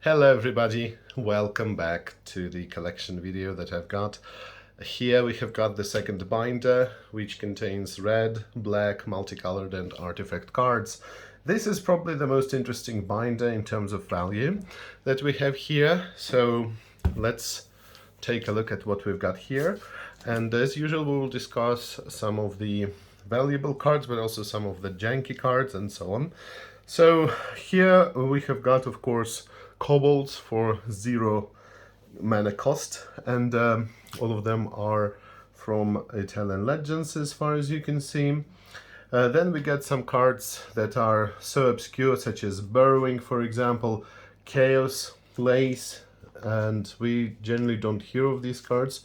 Hello everybody, welcome back to the collection video that I've got. Here we have got the second binder, which contains red, black, multicolored and artifact cards. This is probably the most interesting binder in terms of value that we have here, so let's take a look at what we've got here. And as usual, we will discuss some of the valuable cards, but also some of the janky cards and so on. So here we have got, of course, kobolds for 0 mana cost, and all of them are from Italian Legends as far as you can see. Then we get some cards that are so obscure, such as Burrowing, for example, Chaos, Lace, and we generally don't hear of these cards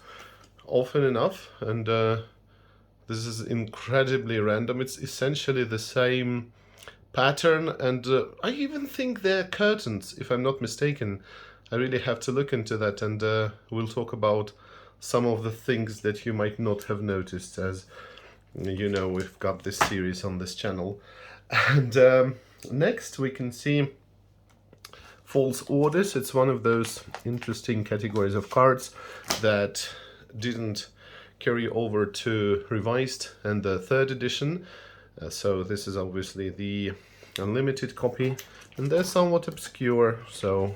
often enough, and this is incredibly random. It's essentially the same pattern, and I even think they're curtains, if I'm not mistaken. I really have to look into that, and we'll talk about some of the things that you might not have noticed, as you know, we've got this series on this channel. And next we can see False Orders. It's one of those interesting categories of cards that didn't carry over to Revised and the 3rd edition. So this is obviously the unlimited copy, and they're somewhat obscure, so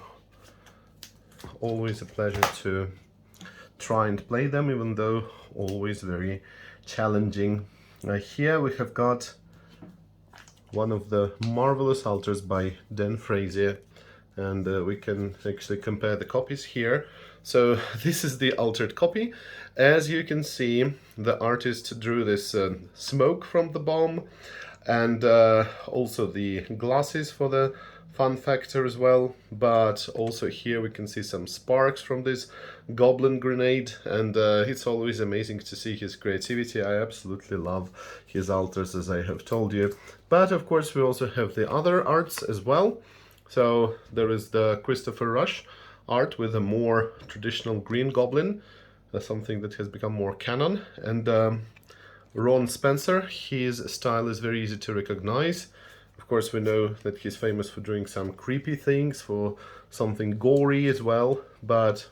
always a pleasure to try and play them, even though always very challenging. Here we have got one of the Marvelous Altars by Dan Frazier, and we can actually compare the copies here. So this is the altered copy. As you can see, the artist drew this smoke from the bomb, and also the glasses for the fun factor as well. But also here we can see some sparks from this goblin grenade, and it's always amazing to see his creativity. I absolutely love his altars, as I have told you. But of course we also have the other arts as well. So there is the Christopher Rush art with a more traditional green goblin, something that has become more canon, and Ron Spencer. His style is very easy to recognize. Of course, we know that he's famous for doing some creepy things, for something gory as well, but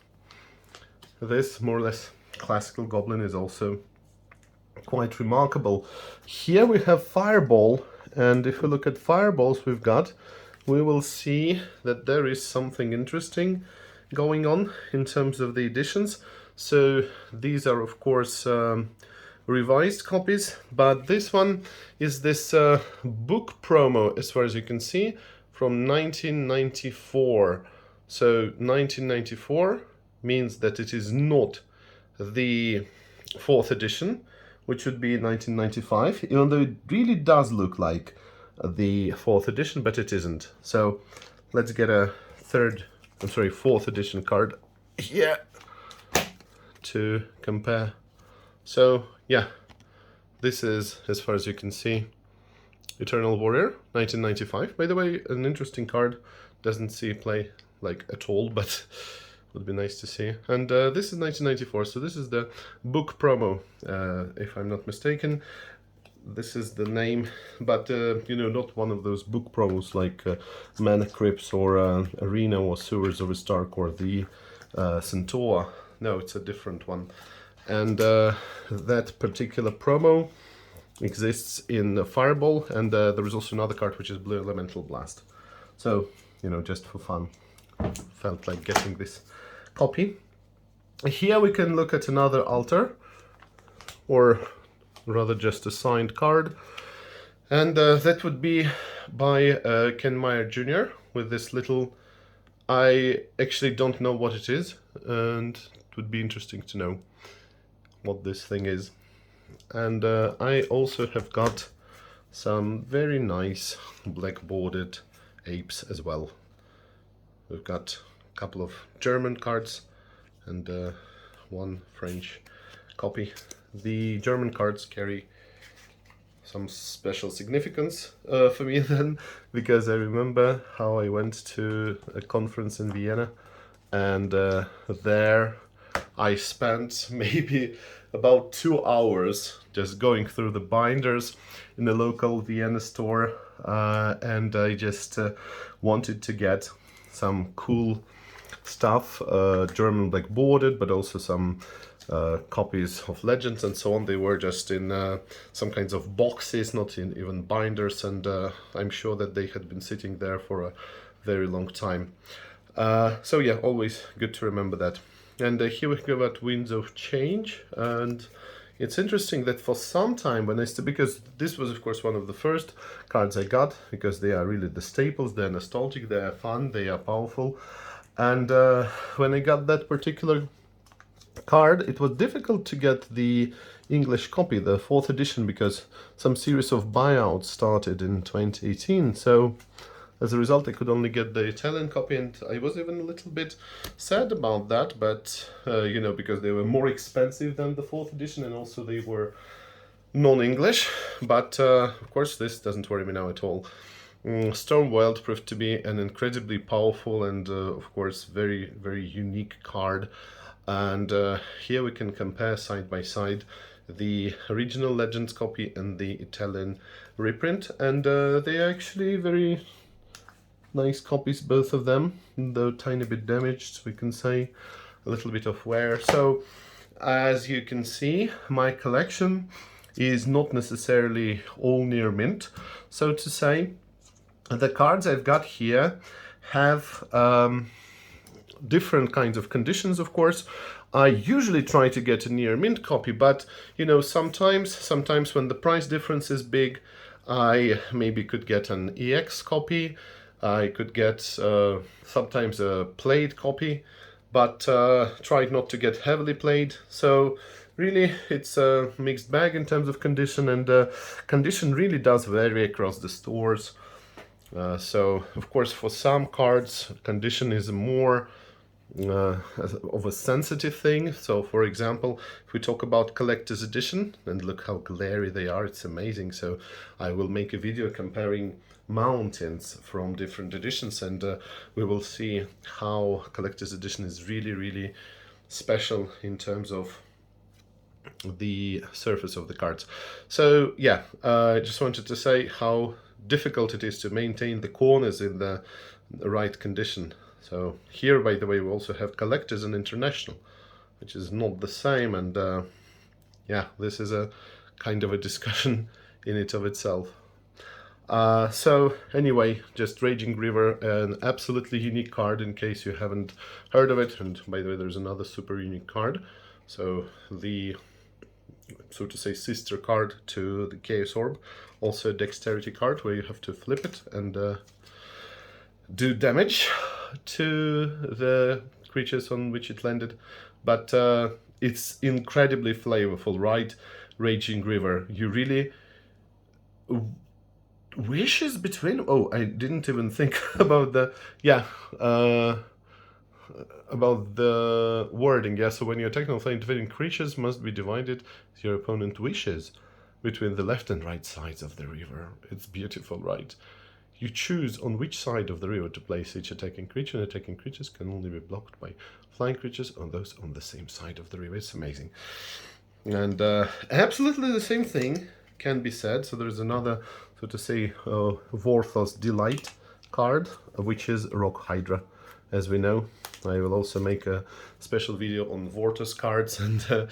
this more or less classical goblin is also quite remarkable. Here we have Fireball, and if we look at fireballs we will see that there is something interesting going on in terms of the editions. So these are of course revised copies, but this one is this book promo, as far as you can see, from 1994. So 1994 means that it is not the 4th edition, which would be 1995, even though it really does look like the 4th edition, but it isn't. So let's get a 4th edition card here to compare. So yeah, this is, as far as you can see, Eternal Warrior 1995. By the way, an interesting card. Doesn't see play like at all, but would be nice to see. And this is 1994, so this is the book promo, if I'm not mistaken. This is the name, but you know, not one of those book promos like Mana Crypts or Arena or Sewers of Stark or the Centaur. No, it's a different one. And that particular promo exists in Fireball, and there is also another card which is Blue Elemental Blast. So, you know, just for fun, felt like getting this copy. Here we can look at another altar, or rather just a signed card, and that would be by Ken Meyer Jr. with this little, I actually don't know what it is, and it would be interesting to know what this thing is. And I also have got some very nice black bordered apes as well. We've got a couple of German cards and one French copy. The German cards carry some special significance for me then, because I remember how I went to a conference in Vienna, and there I spent maybe about 2 hours just going through the binders in the local Vienna store, and I just wanted to get some cool stuff, German black bordered, but also some copies of Legends and so on. They were just in some kinds of boxes, not in even binders, and I'm sure that they had been sitting there for a very long time. So yeah, always good to remember that. And here we go at Winds of Change, and it's interesting that for some time when because this was of course one of the first cards I got, because they are really the staples, they're nostalgic, they are fun, they are powerful. And when I got that particular card, it was difficult to get the English copy, the 4th edition, because some series of buyouts started in 2018. So as a result, I could only get the Italian copy, and I was even a little bit sad about that, but you know, because they were more expensive than the 4th edition, and also they were non-English. But of course, this doesn't worry me now at all. Stormwild proved to be an incredibly powerful and of course very, very unique card. And here we can compare side by side the original Legends copy and the Italian reprint, and they are actually very nice copies, both of them, though tiny bit damaged, we can say, a little bit of wear. So as you can see, my collection is not necessarily all near mint, so to say. The cards I've got here have different kinds of conditions, of course. I usually try to get a near mint copy, but you know, sometimes when the price difference is big, I maybe could get an EX copy. I could get sometimes a played copy, but tried not to get heavily played. So really, it's a mixed bag in terms of condition, and condition really does vary across the stores. So of course, for some cards, condition is more of a sensitive thing. So for example, if we talk about collector's edition, and look how glary they are, it's amazing. So I will make a video comparing mountains from different editions, and we will see how collector's edition is really, really special in terms of the surface of the cards. So yeah, I just wanted to say how difficult it is to maintain the corners in the right condition. So here, by the way, we also have collectors and international, which is not the same, and yeah, this is a kind of a discussion in it of itself. So anyway, just Raging River, an absolutely unique card in case you haven't heard of it. And by the way, there's another super unique card. So the, so to say, sister card to the Chaos Orb, also a dexterity card where you have to flip it and do damage to the creatures on which it landed. But it's incredibly flavorful, right? Raging River, you really wishes between, oh, I didn't even think about the, yeah, about the wording. Yeah, so when you attack non-flying defending creatures must be divided, your opponent wishes, between the left and right sides of the river. It's beautiful, right? You choose on which side of the river to place each attacking creature, and attacking creatures can only be blocked by flying creatures or those on the same side of the river. It's amazing. And absolutely the same thing can be said. So there's another, so to say, Vorthos Delight card, which is Rock Hydra, as we know. I will also make a special video on Vorthos cards and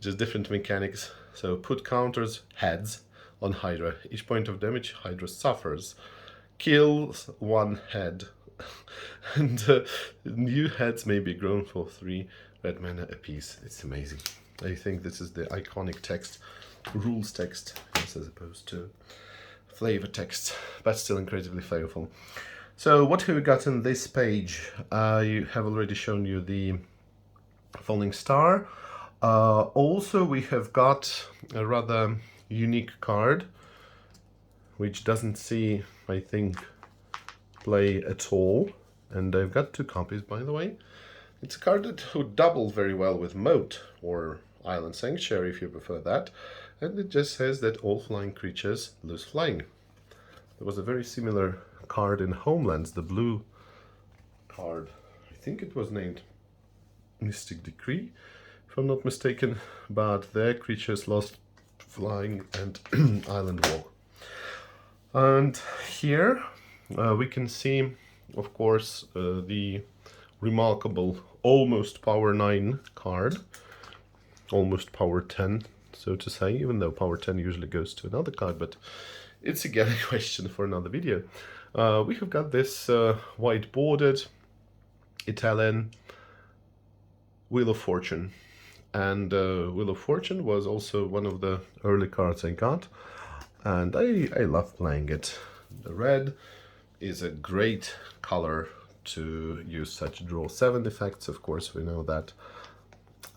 just different mechanics. So put counters, heads, on Hydra. Each point of damage Hydra suffers kills one head. And new heads may be grown for 3 red mana apiece. It's amazing. I think this is the iconic text, rules text, yes, as opposed to flavor text, but still incredibly flavorful. So what have we got on this page? I have already shown you the Falling Star. Also, we have got a rather unique card, which doesn't see, I think, play at all. And I've got 2 copies, by the way. It's a card that would double very well with Moat, or Island Sanctuary if you prefer that. And it just says that all flying creatures lose flying. There was a very similar card in Homelands, the blue card. I think it was named Mystic Decree, if I'm not mistaken, but their creatures lost flying and island walk. And here we can see, of course, the remarkable almost power 9 card, almost power 10, so to say, even though power 10 usually goes to another card, but it's again a question for another video. We have got this white bordered Italian Wheel of Fortune, and Wheel of Fortune was also one of the early cards I got, and I love playing it. The red is a great color to use such draw 7 effects, of course, we know that.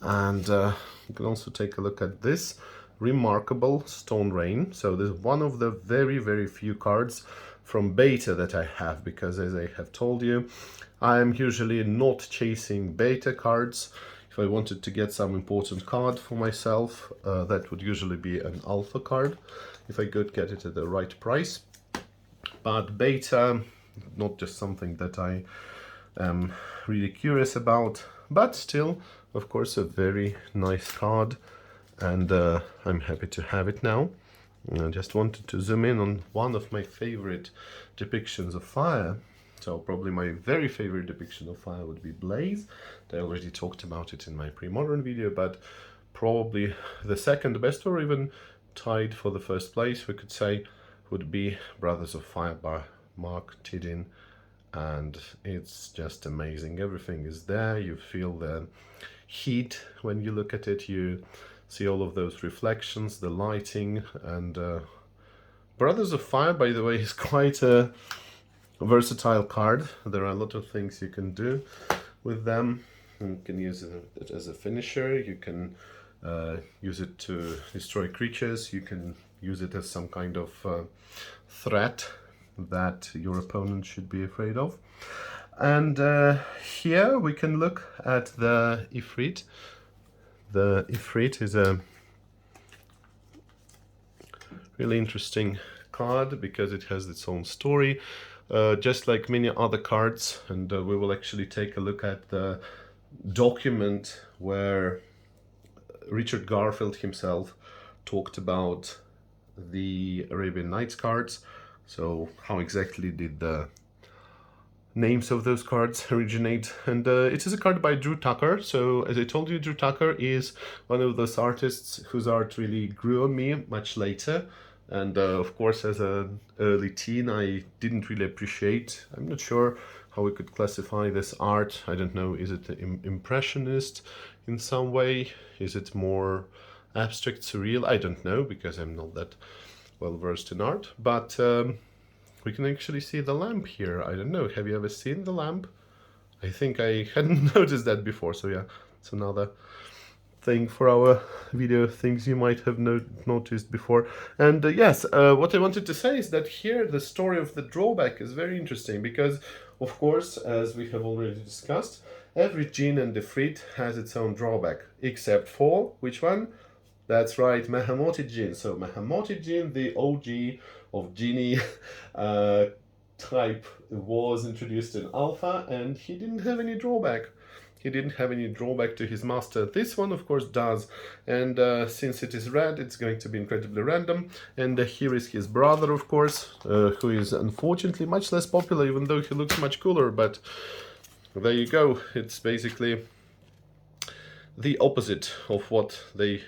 And you can also take a look at this remarkable Stone Rain. So this is one of the very few cards from beta that I have, because as I have told you, I'm usually not chasing beta cards. If I wanted to get some important card for myself, that would usually be an alpha card, if I could get it at the right price. But beta, not just something that I am really curious about, but still, of course, a very nice card, and I'm happy to have it now. And I just wanted to zoom in on one of my favorite depictions of fire. So probably my very favorite depiction of fire would be Blaze. I already talked about it in my pre-modern video, but probably the second best, or even tied for the first place, we could say, would be Brothers of Fire by Mark Tidin. And it's just amazing. Everything is there. You feel the heat when you look at it. You see all of those reflections, the lighting, and Brothers of Fire, by the way, is quite a versatile card. There are a lot of things you can do with them. You can use it as a finisher. You can use it to destroy creatures. You can use it as some kind of threat that your opponent should be afraid of. And here we can look at the Ifrit. The Ifrit is a really interesting card because it has its own story, just like many other cards. And we will actually take a look at the document where Richard Garfield himself talked about the Arabian Nights cards. So how exactly did the names of those cards originate? And it is a card by Drew Tucker. So as I told you, Drew Tucker is one of those artists whose art really grew on me much later. And of course, as an early teen, I didn't really appreciate, I'm not sure how we could classify this art. I don't know, is it impressionist in some way? Is it more abstract, surreal? I don't know, because I'm not that well versed in art. But we can actually see the lamp here. I don't know, have you ever seen the lamp? I think I hadn't noticed that before, so yeah, it's another thing for our video, things you might have noticed before. And yes, what I wanted to say is that here the story of the drawback is very interesting, because of course, as we have already discussed, every Djinn and Ifrit has its own drawback, except for which one? That's right, Mahamoti Djinn. So Mahamoti Djinn, the OG of Genie type, was introduced in Alpha, and he didn't have any drawback. He didn't have any drawback to his master. This one, of course, does. And since it is red, it's going to be incredibly random. And here is his brother, of course, who is unfortunately much less popular, even though he looks much cooler. But there you go. It's basically the opposite of what they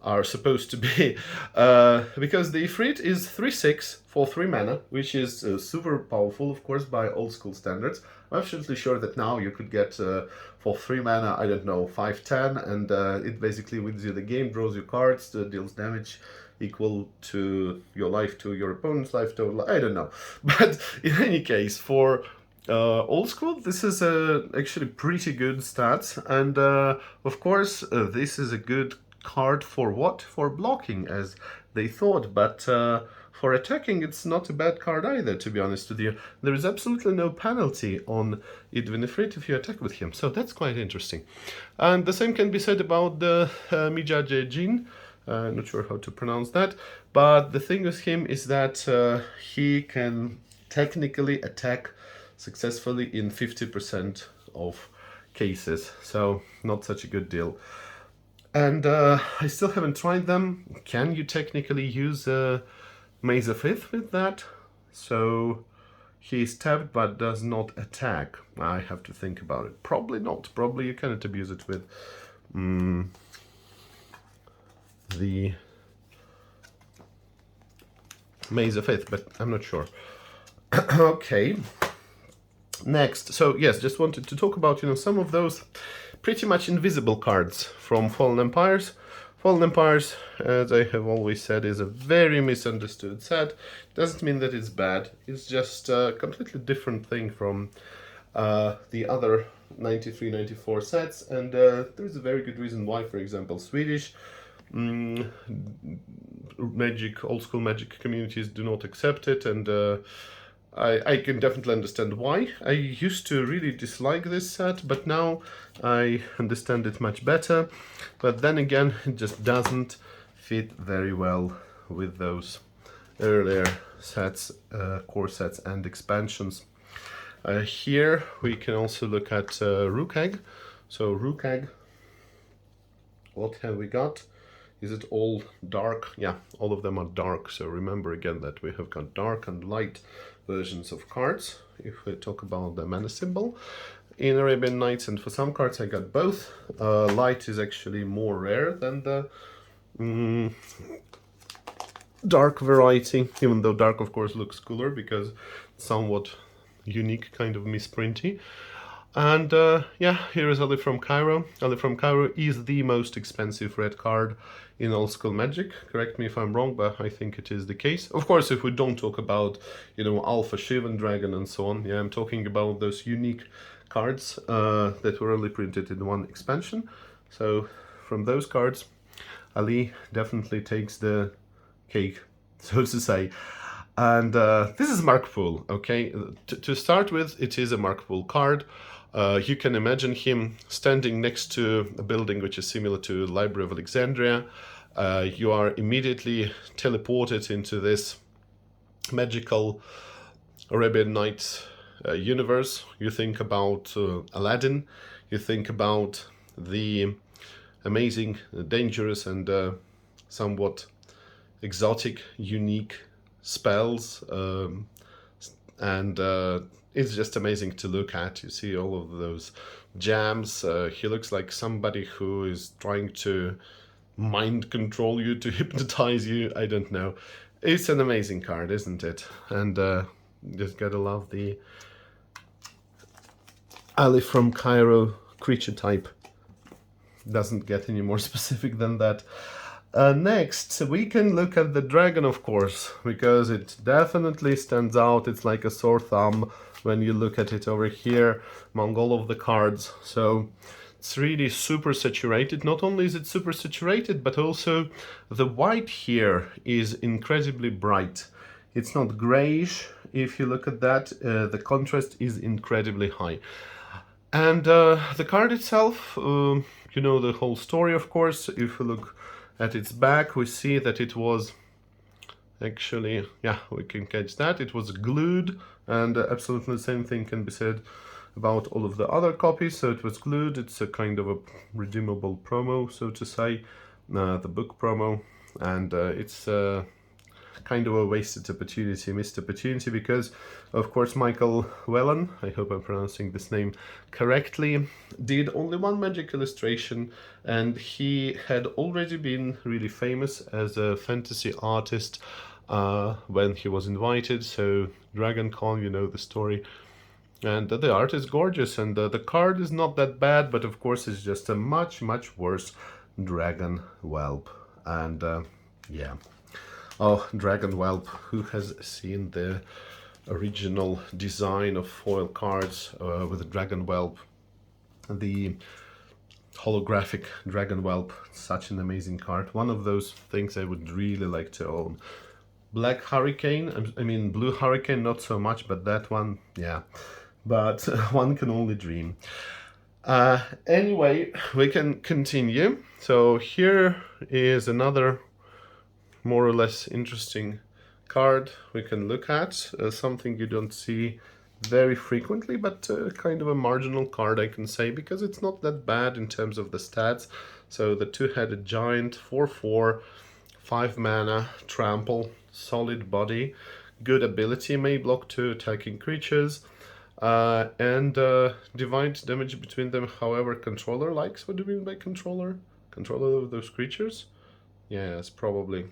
are supposed to be, because the Ifrit is 3/6 for 3 mana, which is super powerful, of course, by old school standards. I'm absolutely sure that now you could get for 3 mana, I don't know, 5/10, and it basically wins you the game, draws you cards, deals damage equal to your life to your opponent's life total. I don't know, but in any case, for old school, this is actually pretty good stats, and of course, this is a good card for what? For blocking, as they thought, but for attacking, it's not a bad card either, to be honest with you. There is absolutely no penalty on Idvin Ifrit if you attack with him, so that's quite interesting. And the same can be said about the Mijaje Djinn. Not sure how to pronounce that, but the thing with him is that he can technically attack successfully in 50% of cases, so not such a good deal. And I still haven't tried them. Can you technically use Mesa 5th with that, so he is tapped but does not attack. I have to think about it. Probably not. Probably you cannot abuse it with the Mesa 5th, but I'm not sure. Okay. Next, so yes, just wanted to talk about, some of those pretty much invisible cards from Fallen Empires. Fallen Empires, as I have always said, is a very misunderstood set. Doesn't mean that it's bad, it's just a completely different thing from the other 93, 94 sets, and there's a very good reason why. For example, Swedish Magic, old school Magic communities do not accept it, and I can definitely understand why. I used to really dislike this set, but now I understand it much better. But then again, it just doesn't fit very well with those earlier sets, core sets and expansions. Here we can also look at Rukag. So Rukag, what have we got? Is it all dark? Yeah, all of them are dark. So remember again that we have got dark and light versions of cards, if we talk about the mana symbol. In Arabian Nights, and for some cards I got both. Light is actually more rare than the dark variety, even though dark of course looks cooler because it's somewhat unique kind of misprinty. And yeah, here is Ali from Cairo. Ali from Cairo is the most expensive red card in old school Magic. Correct me if I'm wrong, but I think it is the case. Of course, if we don't talk about, Alpha Shivan Dragon and so on, yeah, I'm talking about those unique cards that were only printed in one expansion. So from those cards, Ali definitely takes the cake, so to say. And this is Mark Poole, okay? To start with, it is a Mark Poole card. You can imagine him standing next to a building which is similar to Library of Alexandria. You are immediately teleported into this magical Arabian Nights universe. You think about Aladdin, you think about the amazing, dangerous and somewhat exotic, unique spells, and it's just amazing to look at. You see all of those jams. He looks like somebody who is trying to mind control you, to hypnotize you. I don't know. It's an amazing card, isn't it? And just gotta love the Ali from Cairo creature type. Doesn't get any more specific than that. Next, we can look at the dragon, of course, because it definitely stands out. It's like a sore thumb when you look at it over here among all of the cards. So it's really super saturated. Not only is it super saturated, but also the white here is incredibly bright. It's not grayish. If you look at that, the contrast is incredibly high. And the card itself, you know the whole story, of course. If you look at its back, we see that it was actually, yeah, we can catch that. It was glued, and absolutely the same thing can be said about all of the other copies. So it was glued. It's a kind of a redeemable promo, so to say, the book promo, and it's kind of a wasted opportunity, missed opportunity, because of course Michael Whelan, I hope I'm pronouncing this name correctly, did only one Magic illustration, and he had already been really famous as a fantasy artist when he was invited. So Dragon Con, you know the story, and the art is gorgeous, and the card is not that bad, but of course it's just a much worse Dragon Whelp. And yeah. Oh, Dragon Whelp, who has seen the original design of foil cards with Dragon Whelp? The holographic Dragon Whelp, such an amazing card. One of those things I would really like to own. Black Hurricane, I mean Blue Hurricane, not so much, but that one, yeah. But one can only dream. Anyway, we can continue. So here is another more or less interesting card we can look at, something you don't see very frequently, but kind of a marginal card, I can say, because it's not that bad in terms of the stats. So the two-headed giant, 4/4, 5 mana, trample, solid body, good ability, may block 2 attacking creatures, and divide damage between them however controller likes. What do you mean by controller? Controller of those creatures? Yes, probably.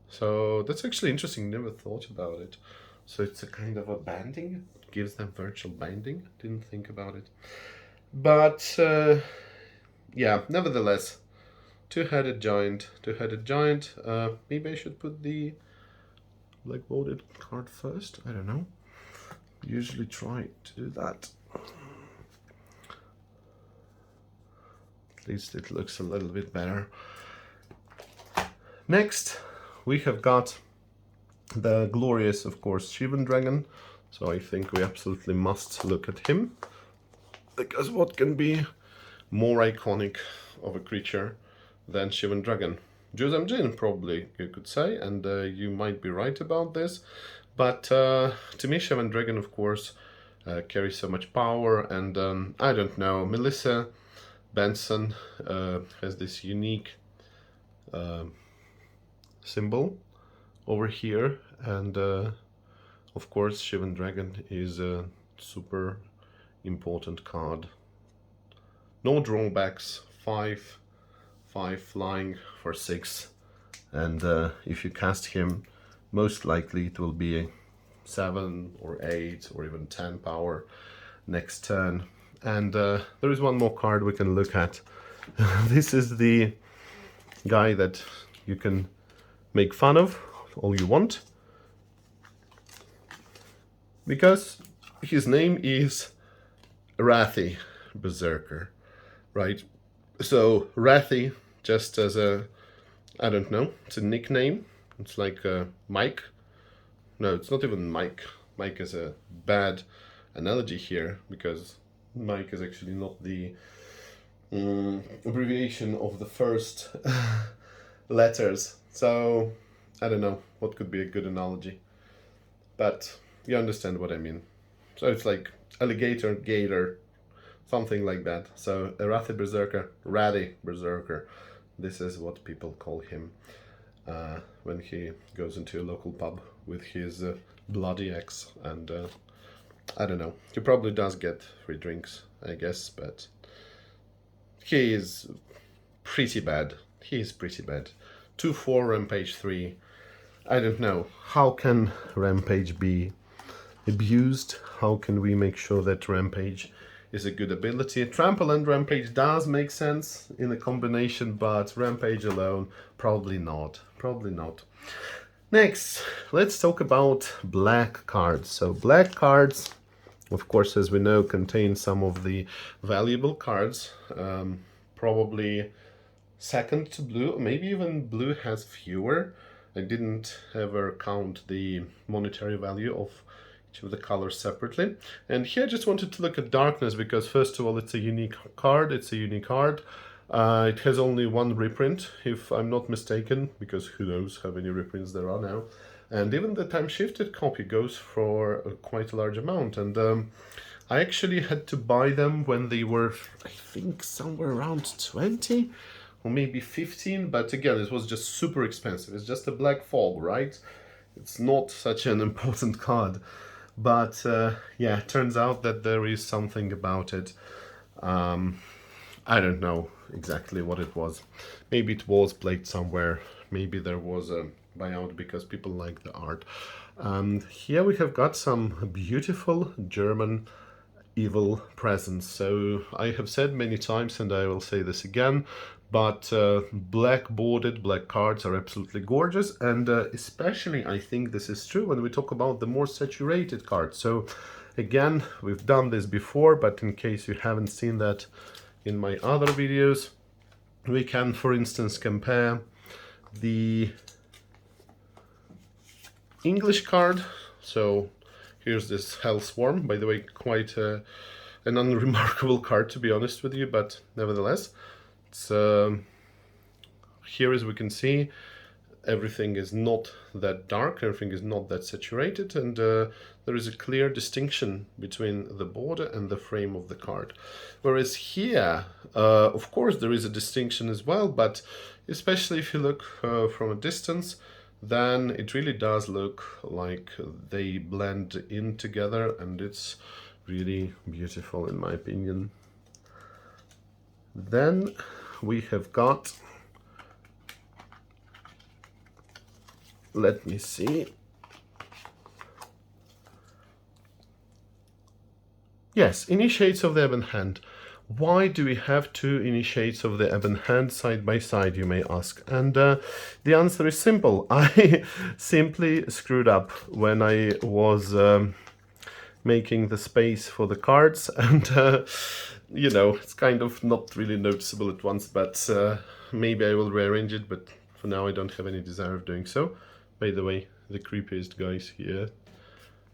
So that's actually interesting, never thought about it. So it's a kind of a banding, it gives them virtual binding. Didn't think about it. But yeah, nevertheless, two-headed giant. Maybe I should put the black bordered card first. I don't know. Usually try to do that. At least it looks a little bit better. Next, we have got the glorious, of course, Shivan Dragon. So I think we absolutely must look at him, because what can be more iconic of a creature than Shivan Dragon? Juzam Jin, probably, you could say, and you might be right about this. But to me, Shivan Dragon, of course, carries so much power, and I don't know, Melissa Benson has this unique symbol over here, and of course Shivan Dragon is a super important card. No drawbacks, 5 flying for 6, and if you cast him, most likely it will be a 7 or 8 or even 10 power next turn. And there is one more card we can look at. This is the guy that you can make fun of all you want, because his name is Arathi Berserker, right? So Arathi, just as a, I don't know, it's a nickname. It's like Mike. No, it's not even Mike. Mike is a bad analogy here, because Mike is actually not the abbreviation of the first letters. So I don't know what could be a good analogy, but you understand what I mean. So it's like alligator, gator, something like that. So Arathi Berserker, Ratty Berserker. This is what people call him when he goes into a local pub with his bloody axe. And I don't know, he probably does get free drinks, I guess, but he is pretty bad. He is pretty bad. 2/4 Rampage 3. I don't know. How can Rampage be abused? How can we make sure that Rampage is a good ability? Trample and Rampage does make sense in a combination, but Rampage alone, probably not. Probably not. Next, let's talk about black cards. So black cards, of course, as we know, contain some of the valuable cards. Probably second to blue, maybe even blue has fewer. I didn't ever count the monetary value of each of the colors separately. And here I just wanted to look at darkness, because first of all, it's a unique card. It's a unique card. It has only one reprint, if I'm not mistaken, because who knows how many reprints there are now. And even the time-shifted copy goes for quite a large amount. And I actually had to buy them when they were, I think, somewhere around 20 or maybe 15. But again, it was just super expensive. It's just a black fog, right? It's not such an important card. But yeah, it turns out that there is something about it. I don't know exactly what it was. Maybe it was played somewhere. Maybe there was a buyout because people like the art. Here we have got some beautiful German evil presence. So I have said many times, and I will say this again, but black bordered black cards are absolutely gorgeous, and especially I think this is true when we talk about the more saturated cards. So again, we've done this before, but in case you haven't seen that in my other videos, we can, for instance, compare the English card. So here's this Hellswarm, by the way, quite an unremarkable card, to be honest with you, but nevertheless, it's here, as we can see, everything is not that dark, everything is not that saturated, and there is a clear distinction between the border and the frame of the card. Whereas here, of course, there is a distinction as well, but especially if you look from a distance, then it really does look like they blend in together, and it's really beautiful in my opinion. Then we have got, let me see, yes, Initiates of the Ebon Hand. Why do we have two Initiates of the Ebon Hand side by side, you may ask? And the answer is simple. I simply screwed up when I was making the space for the cards, and you know, it's kind of not really noticeable at once, but maybe I will rearrange it, but for now I don't have any desire of doing so. By the way, the creepiest guys here.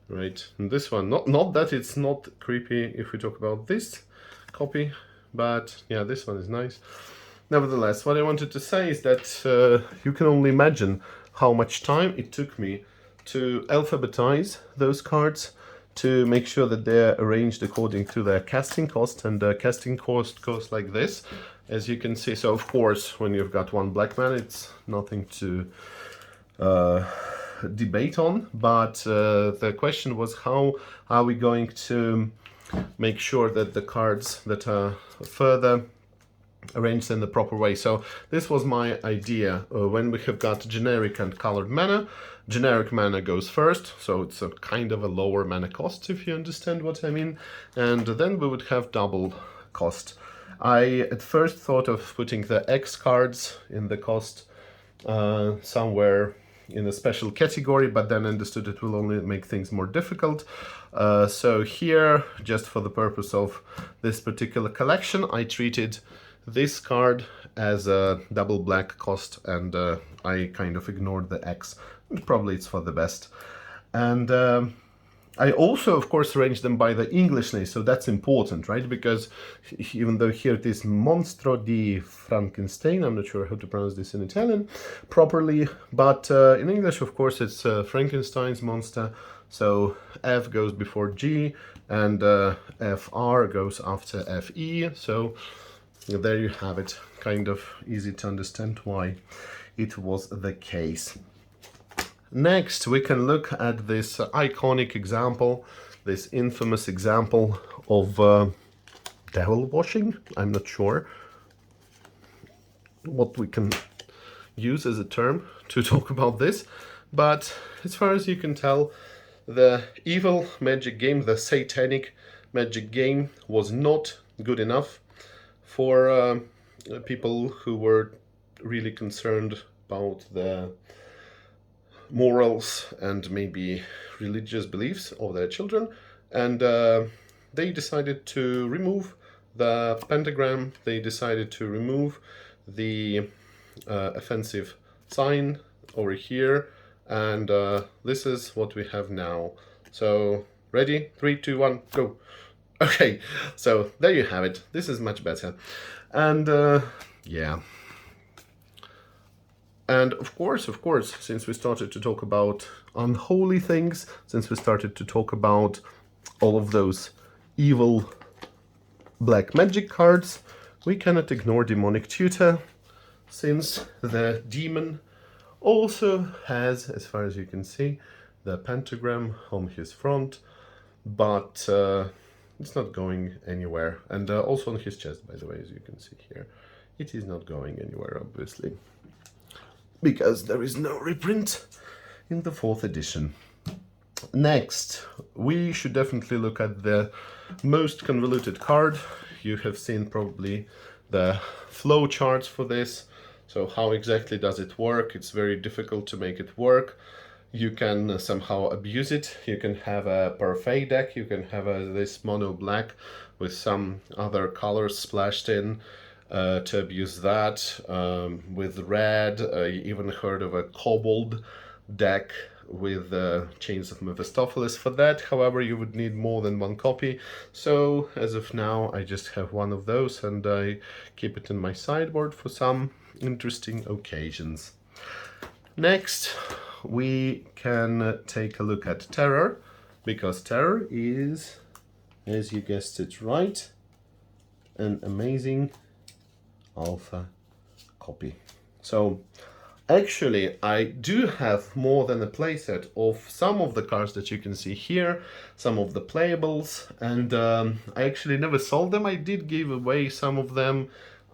Right, and this one, not that it's not creepy if we talk about this copy, but yeah, this one is nice. Nevertheless, what I wanted to say is that you can only imagine how much time it took me to alphabetize those cards, to make sure that they're arranged according to their casting cost, and casting cost goes like this, as you can see. So of course, when you've got one black man, it's nothing to debate on, but the question was, how are we going to make sure that the cards that are further arranged in the proper way? So this was my idea. When we have got generic and colored mana, generic mana goes first, so it's a kind of a lower mana cost, if you understand what I mean, and then we would have double cost. I at first thought of putting the X cards in the cost somewhere in a special category, but then understood it will only make things more difficult. So here, just for the purpose of this particular collection, I treated this card as a double black cost, and I kind of ignored the X. Probably it's for the best. And I also, of course, arranged them by the English name, so that's important, right? Because even though here it is Monstro di Frankenstein, I'm not sure how to pronounce this in Italian properly, but in English, of course, it's Frankenstein's monster, so F goes before G, and FR goes after FE, so there you have it. Kind of easy to understand why it was the case. Next, we can look at this iconic example, this infamous example of devil washing. I'm not sure what we can use as a term to talk about this, but as far as you can tell, the evil magic game, the satanic magic game, was not good enough for people who were really concerned about the morals and maybe religious beliefs of their children, and they decided to remove the pentagram, they decided to remove the offensive sign over here, and this is what we have now. So ready? 3, 2, 1, go. Okay, so there you have it. This is much better. And yeah. And of course, since we started to talk about unholy things, since we started to talk about all of those evil black magic cards, we cannot ignore Demonic Tutor, since the demon also has, as far as you can see, the pentagram on his front, but it's not going anywhere. And also on his chest, by the way, as you can see here. It is not going anywhere, obviously, because there is no reprint in the 4th edition. Next, we should definitely look at the most convoluted card. You have seen probably the flow charts for this. So how exactly does it work? It's very difficult to make it work. You can somehow abuse it. You can have a parfait deck. You can have this mono black with some other colors splashed in. To abuse that. With red, I even heard of a kobold deck with Chains of Mephistopheles for that. However, you would need more than one copy. So as of now, I just have one of those, and I keep it in my sideboard for some interesting occasions. Next, we can take a look at Terror, because Terror is, as you guessed it right, an amazing alpha copy. So Actually, I do have more than a playset of some of the cards that you can see here, some of the playables, and I actually never sold them. I did give away some of them.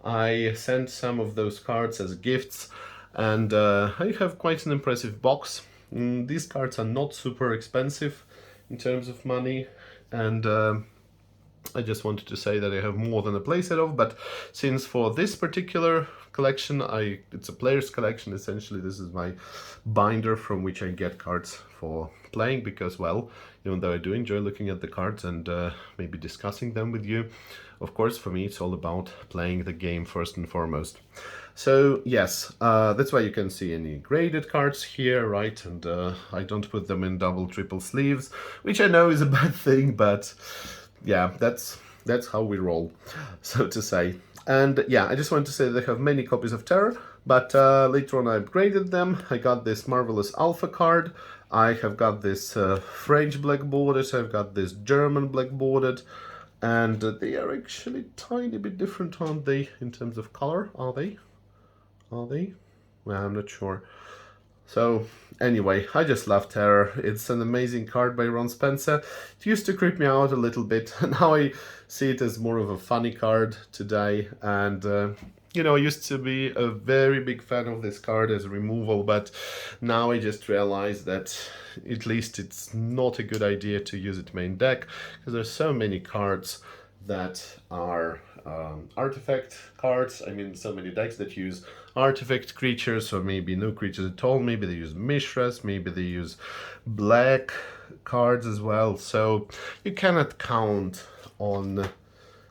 I sent some of those cards as gifts, and I have quite an impressive box. These cards are not super expensive in terms of money, and I just wanted to say that I have more than a playset of, but since for this particular collection, it's a player's collection, essentially this is my binder from which I get cards for playing, because, well, even though I do enjoy looking at the cards and maybe discussing them with you, of course, for me it's all about playing the game first and foremost. So yes, that's why you can see any graded cards here, right? And I don't put them in double, triple sleeves, which I know is a bad thing, but yeah, that's how we roll, so to say. And yeah, I just wanted to say that I have many copies of Terror, but later on I upgraded them. I got this Marvelous Alpha card, I have got this French black bordered, I've got this German black bordered, and they are actually tiny bit different, aren't they, in terms of color? Are they? Are they? Well, I'm not sure. So anyway, I just love Terror. It's an amazing card by Ron Spencer. It used to creep me out a little bit. Now I see it as more of a funny card today. And, you know, I used to be a very big fan of this card as removal, but now I just realized that at least it's not a good idea to use it main deck, because there's so many cards that are artifact cards. I mean, so many decks that use artifact creatures, or maybe no creatures at all. Maybe they use Mishras, maybe they use black cards as well. So you cannot count on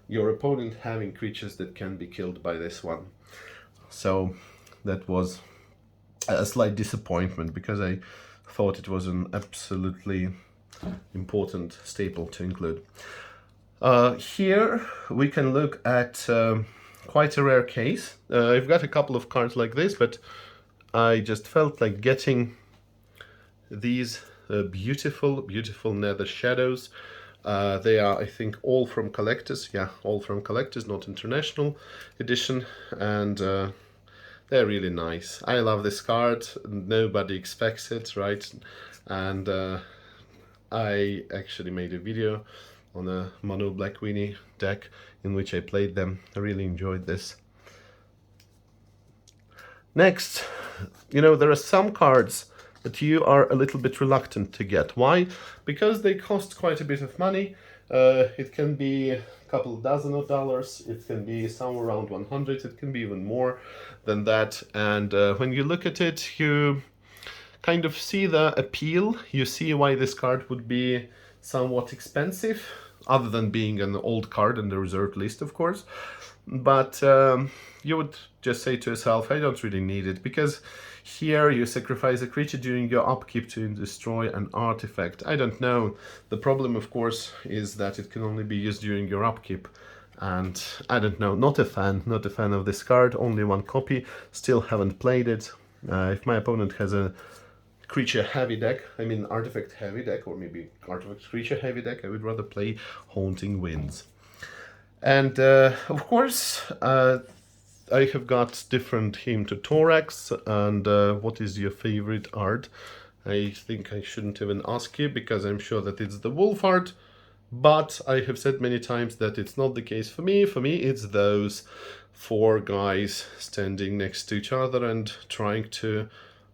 your opponent having creatures that can be killed by this one. So that was a slight disappointment, because I thought it was an absolutely important staple to include. Here we can look at quite a rare case. I've got a couple of cards like this, but I just felt like getting these beautiful, beautiful Nether Shadows. They are, I think, all from Collectors. Yeah, all from Collectors, not International Edition. And they're really nice. I love this card. Nobody expects it, right? And I actually made a video on a Mono Black Weenie deck in which I played them. I really enjoyed this. Next, you know, there are some cards that you are a little bit reluctant to get. Why? Because they cost quite a bit of money. It can be a couple dozen of dollars, it can be somewhere around 100, it can be even more than that. And when you look at it, you kind of see the appeal. You see why this card would be somewhat expensive, other than being an old card in the reserved list, of course. But you would just say to yourself, I don't really need it, because here you sacrifice a creature during your upkeep to destroy an artifact. I don't know. The problem, of course, is that it can only be used during your upkeep. And I don't know, not a fan of this card. Only one copy, still haven't played it. If my opponent has a creature heavy deck, I mean artifact heavy deck, or maybe artifact creature heavy deck, I would rather play Haunting Winds. And of course, I have got different Hymn to Thorax. And what is your favorite art? I think I shouldn't even ask you, because I'm sure that it's the wolf art, but I have said many times that it's not the case for me. For me, it's those four guys standing next to each other and trying to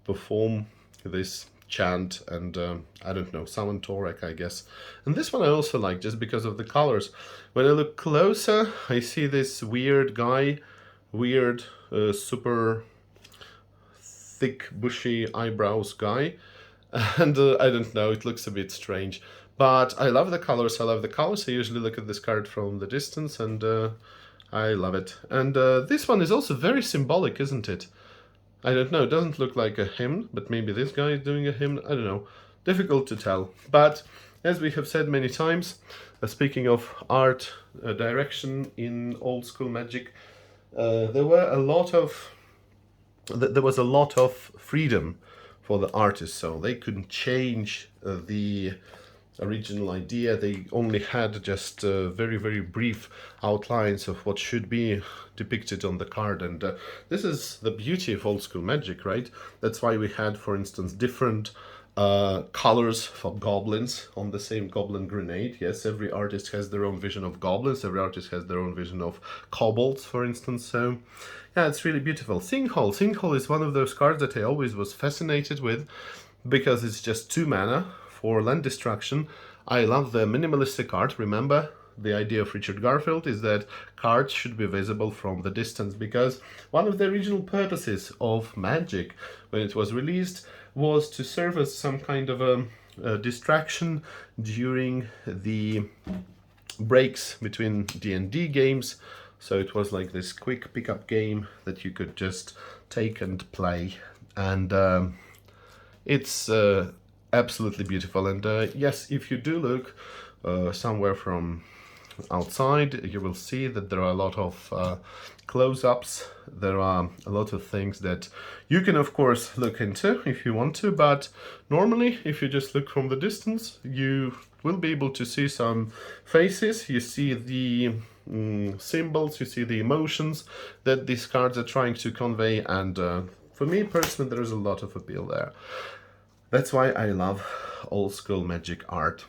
perform this chant and I don't know, summon Torek, I guess. And this one I also like, just because of the colors. When I look closer, I see this weird guy, weird, super thick, bushy eyebrows guy, and I don't know, it looks a bit strange. But I love the colors, I usually look at this card from the distance, and I love it. And this one is also very symbolic, isn't it? I don't know, it doesn't look like a hymn, but maybe this guy is doing a hymn, I don't know. Difficult to tell. But as we have said many times, speaking of art direction in old school Magic, there was a lot of freedom for the artists, so they could change the original idea. They only had just very, very brief outlines of what should be depicted on the card. And this is the beauty of old school Magic, right? That's why we had, for instance, different colors for goblins on the same goblin grenade. Yes, every artist has their own vision of goblins, every artist has their own vision of kobolds, for instance. So yeah, it's really beautiful. Sinkhole. Sinkhole is one of those cards that I always was fascinated with because it's just 2 mana for land destruction. I love the minimalistic art. Remember, the idea of Richard Garfield is that cards should be visible from the distance, because one of the original purposes of Magic when it was released was to serve as some kind of a distraction during the breaks between D&D games. So it was like this quick pickup game that you could just take and play. And it's absolutely beautiful. And yes, if you do look somewhere from outside, you will see that there are a lot of close-ups. There are a lot of things that you can, of course, look into if you want to, but normally, if you just look from the distance, you will be able to see some faces. You see the symbols, you see the emotions that these cards are trying to convey, and for me personally, there is a lot of appeal there. That's why I love old school Magic art.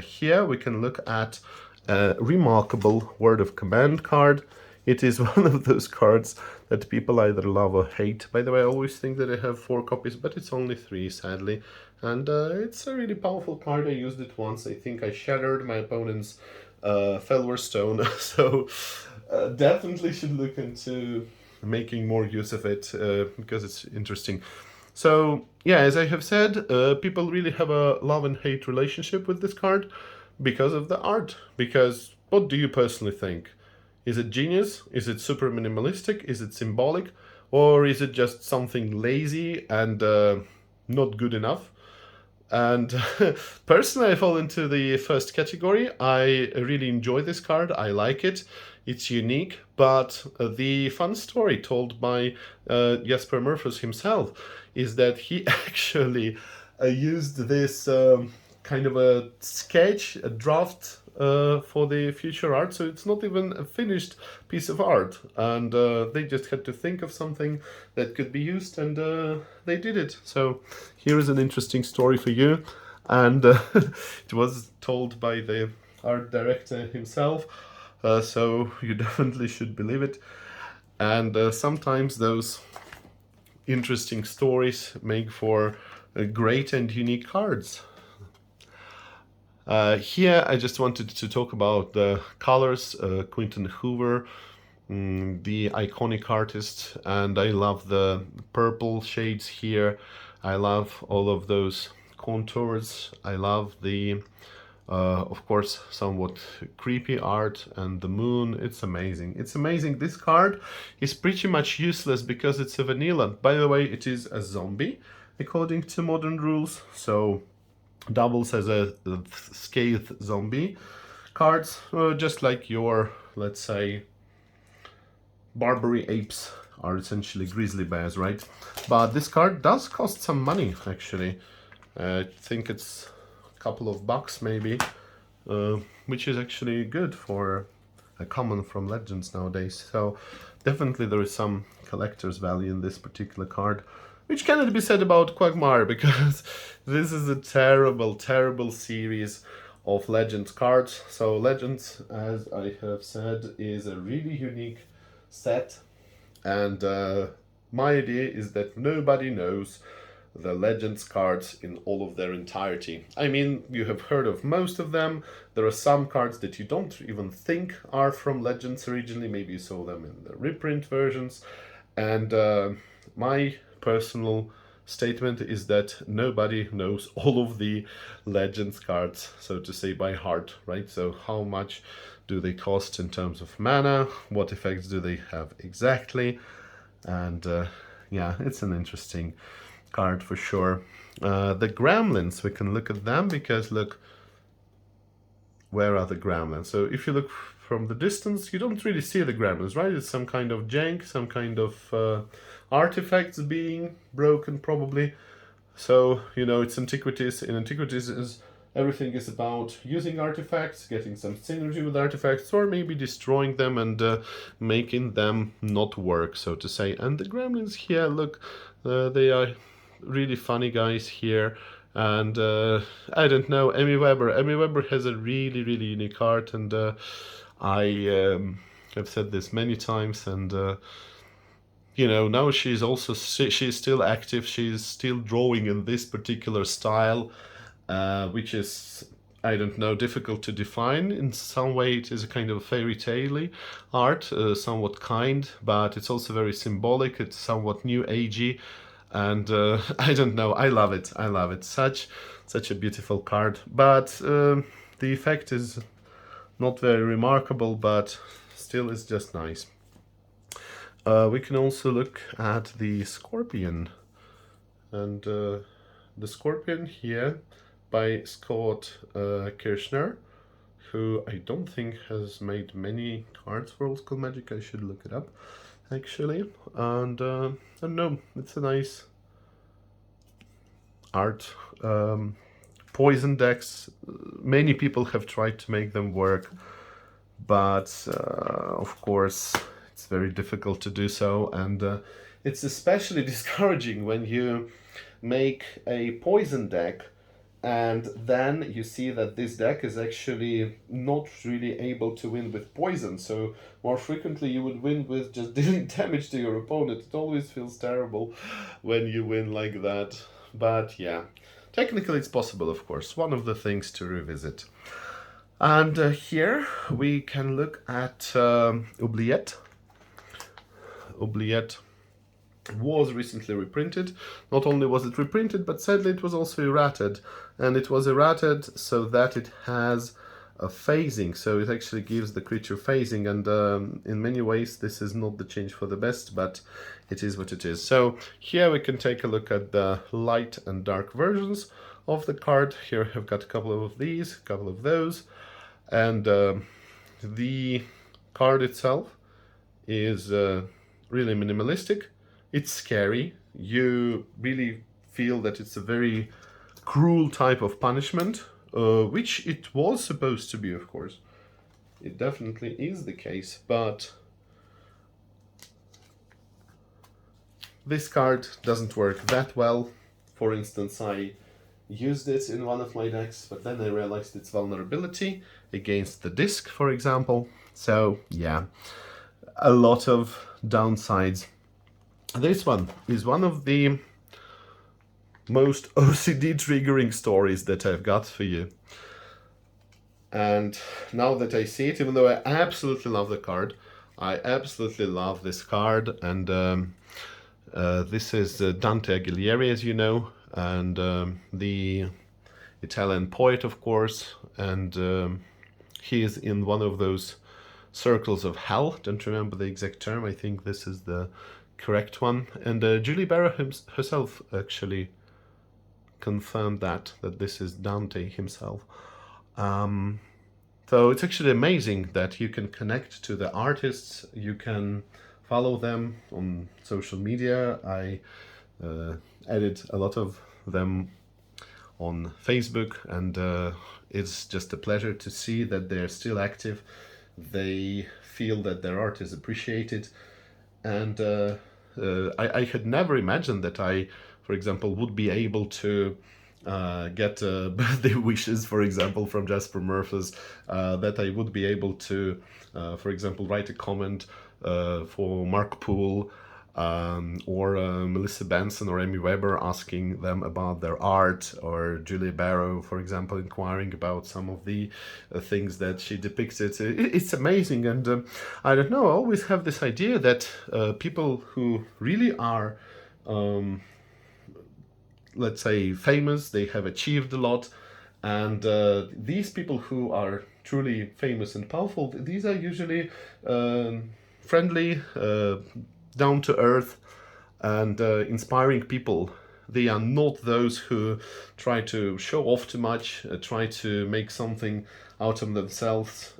Here we can look at a remarkable Word of Command card. It is one of those cards that people either love or hate. By the way, I always think that I have 4 copies, but it's only 3, sadly. And it's a really powerful card. I used it once. I think I shattered my opponent's Felwar Stone. So definitely should look into making more use of it because it's interesting. So yeah, as I have said, people really have a love and hate relationship with this card because of the art. Because what do you personally think? Is it genius? Is it super minimalistic? Is it symbolic? Or is it just something lazy and not good enough? And personally, I fall into the first category. I really enjoy this card. I like it. It's unique, but the fun story told by Jesper Murphus himself is that he actually used this kind of a sketch, a draft for the future art, so it's not even a finished piece of art, and they just had to think of something that could be used, and they did it. So here is an interesting story for you, and it was told by the art director himself, so you definitely should believe it. And sometimes those interesting stories make for great and unique cards. Here I just wanted to talk about the colors. Quentin Hoover, the iconic artist, and I love the purple shades here. I love all of those contours. I love the of course, somewhat creepy art and the moon. It's amazing. It's amazing. This card is pretty much useless because it's a vanilla. By the way, it is a zombie according to modern rules, so doubles as a scathed zombie cards, just like your, let's say, Barbary apes are essentially grizzly bears, right? But this card does cost some money, actually. I think it's couple of bucks maybe, which is actually good for a common from Legends nowadays. So definitely there is some collector's value in this particular card, which cannot be said about Quagmire, because this is a terrible, terrible series of Legends cards. So Legends, as I have said, is a really unique set, and my idea is that nobody knows the Legends cards in all of their entirety. I mean, you have heard of most of them. There are some cards that you don't even think are from Legends originally. Maybe you saw them in the reprint versions. And my personal statement is that nobody knows all of the Legends cards, so to say, by heart, right? So how much do they cost in terms of mana? What effects do they have exactly? And yeah, it's an interesting card for sure. The Gremlins, we can look at them because look, where are the Gremlins? So if you look from the distance, you don't really see the Gremlins, right? It's some kind of jank, some kind of artifacts being broken probably. So, you know, it's Antiquities. In Antiquities is Everything is about using artifacts, getting some synergy with artifacts, or maybe destroying them and making them not work, so to say. And the gremlins here, look, they are really funny guys here. And I don't know, Emmy Weber. Emmy Weber has a really, really unique art, and I have said this many times, and you know, now she's also she's still active. She's still drawing in this particular style, which is, I don't know, difficult to define. In some way, it is a kind of fairy tale art, somewhat kind, but it's also very symbolic. It's somewhat new agey, and I don't know. I love it. I love it. Such a beautiful card, but the effect is not very remarkable, but still, it's just nice. We can also look at the Scorpion, and the Scorpion here by Scott Kirchner, who I don't think has made many cards for Old School Magic. I should look it up, actually. And I don't know, it's a nice art. Poison decks, many people have tried to make them work, but of course it's very difficult to do so, and it's especially discouraging when you make a poison deck and then you see that this deck is actually not really able to win with poison. So more frequently you would win with just dealing damage to your opponent. It always feels terrible when you win like that. But yeah, technically it's possible, of course. One of the things to revisit. And here we can look at Oubliette. Oubliette was recently reprinted. Not only was it reprinted, but sadly it was also errated. And it was errated so that it has a phasing, so it actually gives the creature phasing, and in many ways this is not the change for the best, but it is what it is. So here we can take a look at the light and dark versions of the card. Here I've got a couple of these, a couple of those, and the card itself is really minimalistic. It's scary. You really feel that it's a very cruel type of punishment, which it was supposed to be, of course. It definitely is the case, but this card doesn't work that well. For instance, I used it in one of my decks, but then I realized its vulnerability against the disc, for example. So yeah, a lot of downsides. This one is one of the most OCD triggering stories that I've got for you. And now that I see it, even though I absolutely love the card, I absolutely love this card, and this is Dante Alighieri, as you know, and the Italian poet, of course, and he is in one of those circles of hell. Don't remember the exact term. I think this is the correct one. And Julie Barrow herself actually confirmed that this is Dante himself. So it's actually amazing that you can connect to the artists, you can follow them on social media. I added a lot of them on Facebook, and it's just a pleasure to see that they're still active. They feel that their art is appreciated, and I had never imagined that I, for example, would be able to get birthday wishes, for example, from Jasper Murphys, that I would be able to, for example, write a comment for Mark Poole, or Melissa Benson or Emmy Weber, asking them about their art, or Julie Barrow, for example, inquiring about some of the things that she depicted. It's amazing, and I don't know, I always have this idea that people who really are, let's say, famous, they have achieved a lot, and these people who are truly famous and powerful, these are usually friendly, down to earth, and inspiring people. They are not those who try to show off too much, try to make something out of themselves,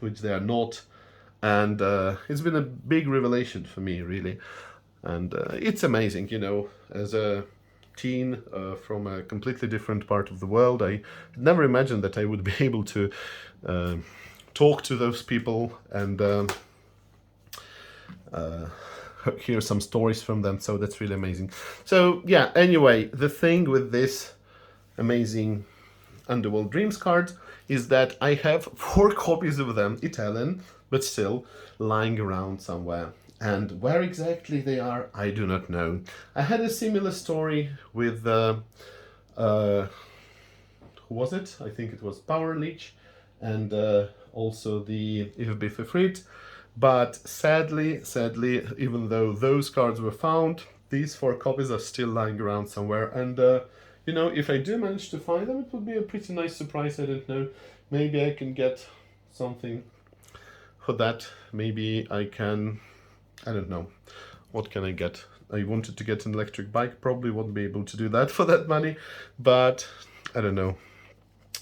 which they are not. And it's been a big revelation for me, really. And it's amazing, you know, as a teen from a completely different part of the world. I never imagined that I would be able to talk to those people and hear some stories from them, so that's really amazing. So yeah, anyway, the thing with this amazing Underworld Dreams card is that I have 4 copies of them, Italian, but still lying around somewhere. And where exactly they are, I do not know. I had a similar story with, who was it? I think it was Power Leech, and also the IFB Fifrit. But sadly, even though those cards were found, these 4 copies are still lying around somewhere. And you know, if I do manage to find them, it would be a pretty nice surprise. I don't know. Maybe I can get something for that. Maybe I can, I don't know. What can I get? I wanted to get an electric bike. Probably won't be able to do that for that money. But I don't know.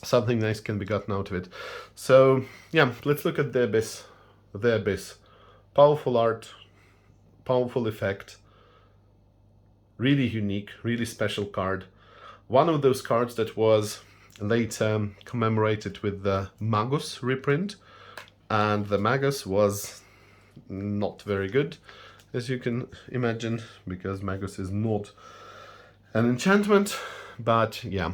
Something nice can be gotten out of it. So yeah, let's look at the Abyss. The Abyss. Powerful art, powerful effect, really unique, really special card. One of those cards that was later commemorated with the Magus reprint, and the Magus was not very good, as you can imagine, because Magus is not an enchantment. But yeah,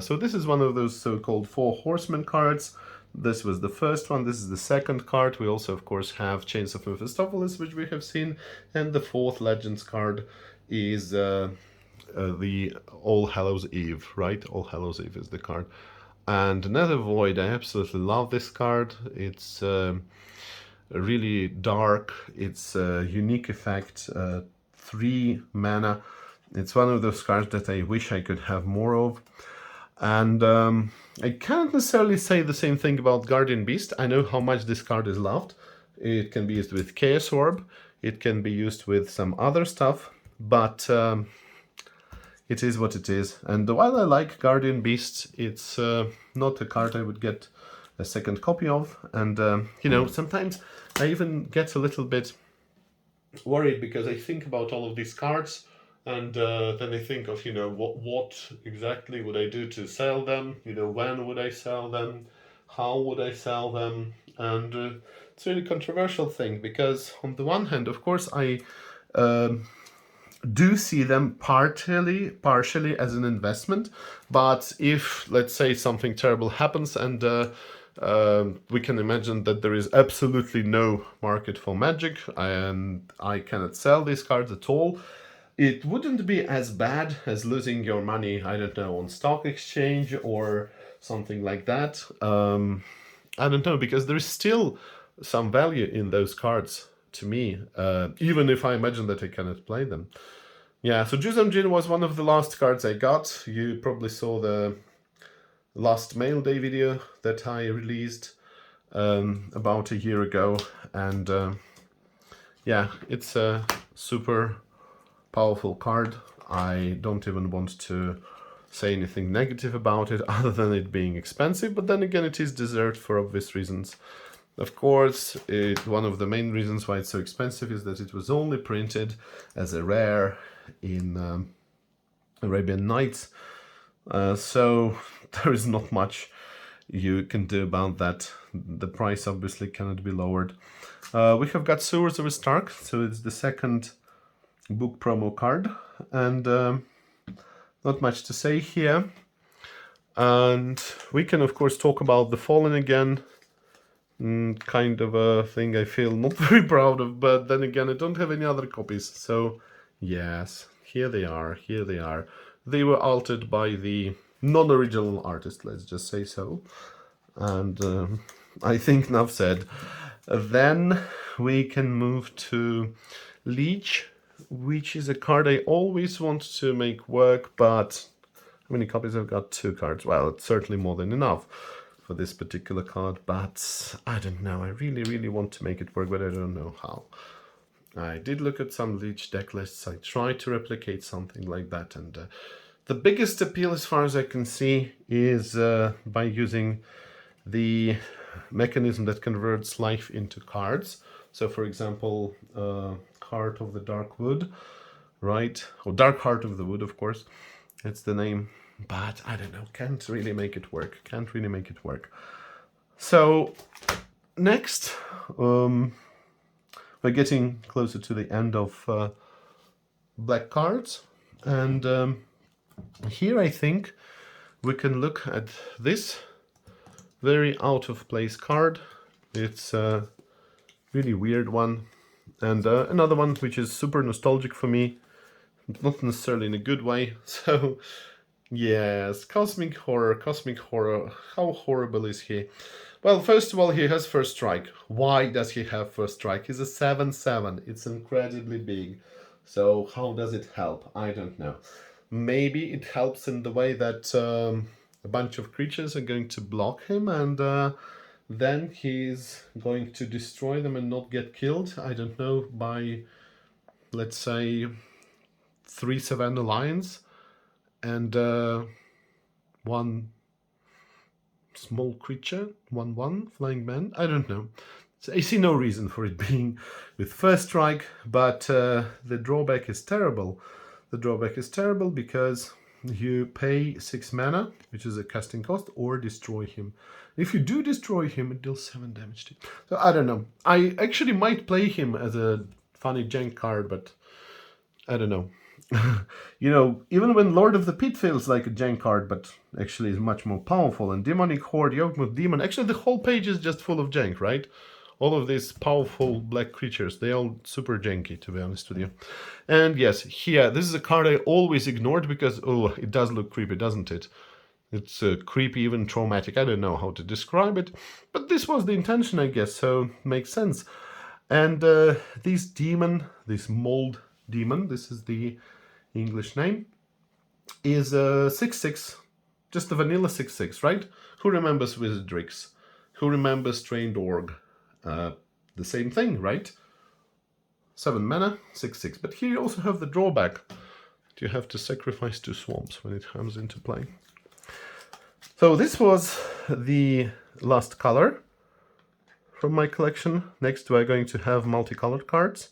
so this is one of those so-called 4 horsemen cards. This was the first one, this is the second card. We also, of course, have Chains of Mephistopheles, which we have seen, and the 4th Legends card is the All Hallows Eve, right? All Hallows Eve is the card. And Nether Void, I absolutely love this card. It's really dark, it's a unique effect, 3 mana. It's one of those cards that I wish I could have more of. And I can't necessarily say the same thing about Guardian Beast. I know how much this card is loved. It can be used with Chaos Orb. It can be used with some other stuff. But it is what it is. And while I like Guardian Beast, it's not a card I would get a second copy of. And, you know, sometimes I even get a little bit worried because I think about all of these cards. And then I think of, you know, what exactly would I do to sell them? You know, when would I sell them? How would I sell them? And it's a really controversial thing because on the one hand, of course, I do see them partially as an investment. But if, let's say, something terrible happens and we can imagine that there is absolutely no market for Magic and I cannot sell these cards at all, it wouldn't be as bad as losing your money, I don't know, on stock exchange or something like that. I don't know, because there is still some value in those cards to me, even if I imagine that I cannot play them. Yeah, so Jusam Jin was one of the last cards I got. You probably saw the last Mail Day video that I released about a year ago. And yeah, it's a super powerful card. I don't even want to say anything negative about it other than it being expensive, but then again it is deserved for obvious reasons. Of course, one of the main reasons why it's so expensive is that it was only printed as a rare in Arabian Nights, so there is not much you can do about that. The price obviously cannot be lowered. We have got Sewers of Stark, so it's the second book promo card, and not much to say here. And we can of course talk about the Fallen again, kind of a thing I feel not very proud of, but then again I don't have any other copies, so yes, here they are. They were altered by the non-original artist, let's just say so. And I think enough said. Then we can move to Leech, which is a card I always want to make work, but how many copies I've got? 2 cards. Well, it's certainly more than enough for this particular card, but I don't know. I really want to make it work, but I don't know how. I did look at some Leech deck lists. I tried to replicate something like that, and the biggest appeal, as far as I can see, is by using the mechanism that converts life into cards. So, for example, Heart of the Dark Wood. right? Or Dark Heart of the Wood, of course. That's the name. But I don't know, can't really make it work. Can't really make it work. So next, we're getting closer to the end of black cards. And here I think we can look at this very out of place card. It's a really weird one. And another one which is super nostalgic for me, not necessarily in a good way. So yes, Cosmic Horror, Cosmic Horror. How horrible is he? Well, first of all, he has First Strike. Why does he have First Strike? He's a 7/7. It's incredibly big. So how does it help? I don't know. Maybe it helps in the way that a bunch of creatures are going to block him, and then he's going to destroy them and not get killed. I don't know, by, let's say, 3 Savannah Lions and one small creature, 1/1 flying man. I don't know. So I see no reason for it being with First Strike, but the drawback is terrible. The drawback is terrible because you pay 6 mana, which is a casting cost, or destroy him. If you do destroy him, it deals 7 damage to you. So I don't know. I actually might play him as a funny jank card, but I don't know. You know, even when Lord of the Pit feels like a jank card, but actually is much more powerful, and Demonic Horde, Yawgmoth Demon, actually the whole page is just full of jank, right? All of these powerful black creatures, they all super janky, to be honest with you. And yes, here, this is a card I always ignored because, oh, it does look creepy, doesn't it? It's creepy, even traumatic. I don't know how to describe it, but this was the intention, I guess, so makes sense. And this demon, this mold demon, this is the English name, is a 6/6, just a vanilla 6/6, right? Who remembers Wizardrix? Who remembers Trained Org? The same thing, right? 7 mana, 6/6. But here you also have the drawback. You have to sacrifice 2 swamps when it comes into play. So this was the last color from my collection. Next we're going to have multicolored cards.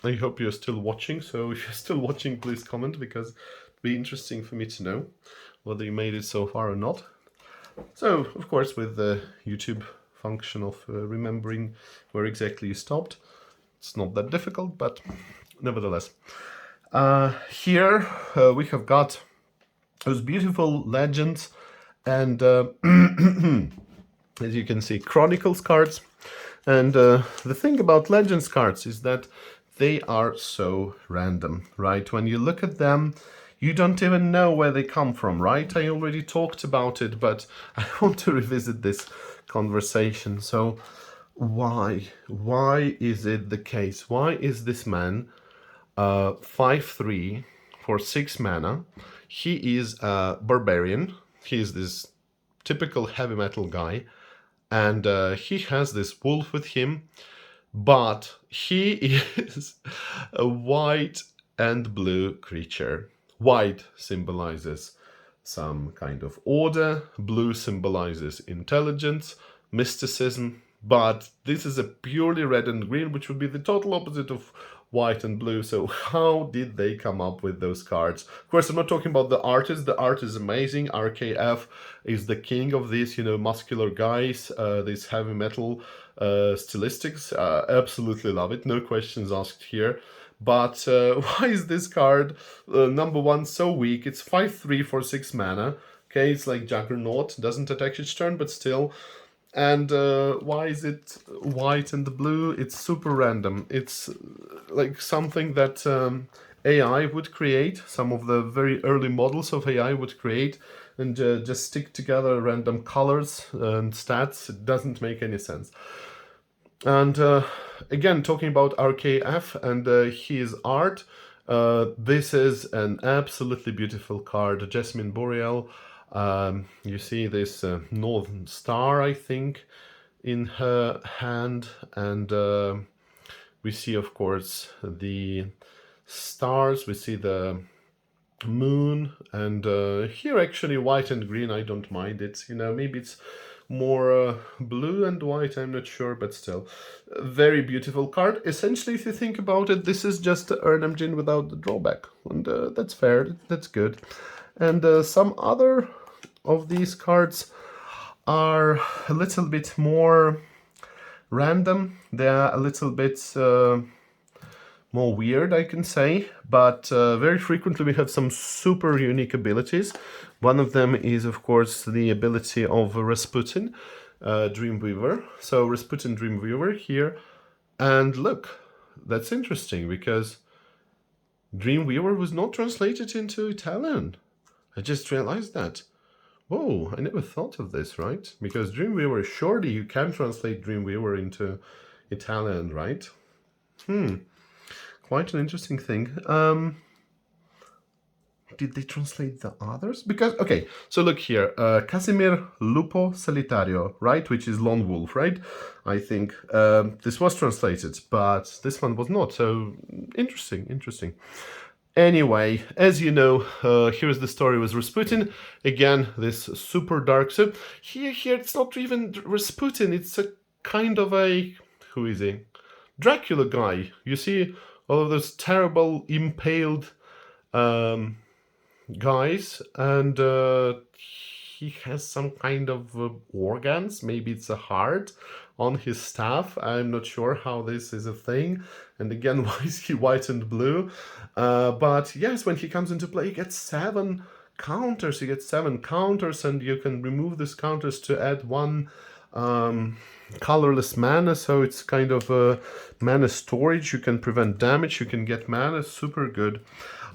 I hope you're still watching, so if you're still watching, please comment, because it'd be interesting for me to know whether you made it so far or not. So, of course, with the YouTube function of remembering where exactly you stopped, it's not that difficult, but nevertheless. Here we have got those beautiful legends and, as you can see, Chronicles cards. And the thing about Legends cards is that they are so random, right? When you look at them, you don't even know where they come from, right? I already talked about it, but I want to revisit this conversation. So why is it the case? Why is this man 5/3 for 6 mana? He is a barbarian. He is this typical heavy metal guy, and he has this wolf with him, but he is a white and blue creature. White symbolizes some kind of order, blue symbolizes intelligence, mysticism, but this is a purely red and green, which would be the total opposite of white and blue. So how did they come up with those cards? Of course, I'm not talking about the artist. The art is amazing. RKF is the king of these, you know, muscular guys, these heavy metal stylistics. Absolutely love it. No questions asked here. But why is this card, number one, so weak? It's 5/3 for 6 mana. Okay, it's like Juggernaut. Doesn't attack each turn, but still. And why is it white and the blue? It's super random. It's like something that AI would create. Some of the very early models of AI would create and just stick together random colors and stats. It doesn't make any sense. And again, talking about RKF and his art, this is an absolutely beautiful card. Jasmine Boreal. You see this Northern Star, I think, in her hand, and we see, of course, the stars. We see the moon, and here actually white and green. I don't mind it. You know, maybe it's more blue and white, I'm not sure, but still. A very beautiful card. Essentially, if you think about it, this is just Erdem Djinn without the drawback. And that's fair, that's good. And some other of these cards are a little bit more random. They are a little bit more weird, I can say, but very frequently we have some super unique abilities. One of them is, of course, the ability of Rasputin, Dreamweaver. So Rasputin Dreamweaver here, and look, that's interesting because Dreamweaver was not translated into Italian. I just realized that. Whoa, I never thought of this, right? Because Dreamweaver, surely you can translate Dreamweaver into Italian, right? Quite an interesting thing. Did they translate the others? Because, okay, so look here. Casimir Lupo Solitario, right? Which is Lone Wolf, right? I think this was translated, but this one was not. So, interesting, interesting. Anyway, as you know, here's the story with Rasputin. Again, this super dark. So here it's not even Rasputin. It's a kind of a, who is he? Dracula guy. You see all of those terrible impaled guys, and he has some kind of organs. Maybe it's a heart on his staff. I'm not sure how this is a thing. And again, why is he white and blue? But yes, when he comes into play, he gets 7 counters. You get 7 counters, and you can remove these counters to add 1 colorless mana. So it's kind of a mana storage. You can prevent damage. You can get mana. Super good.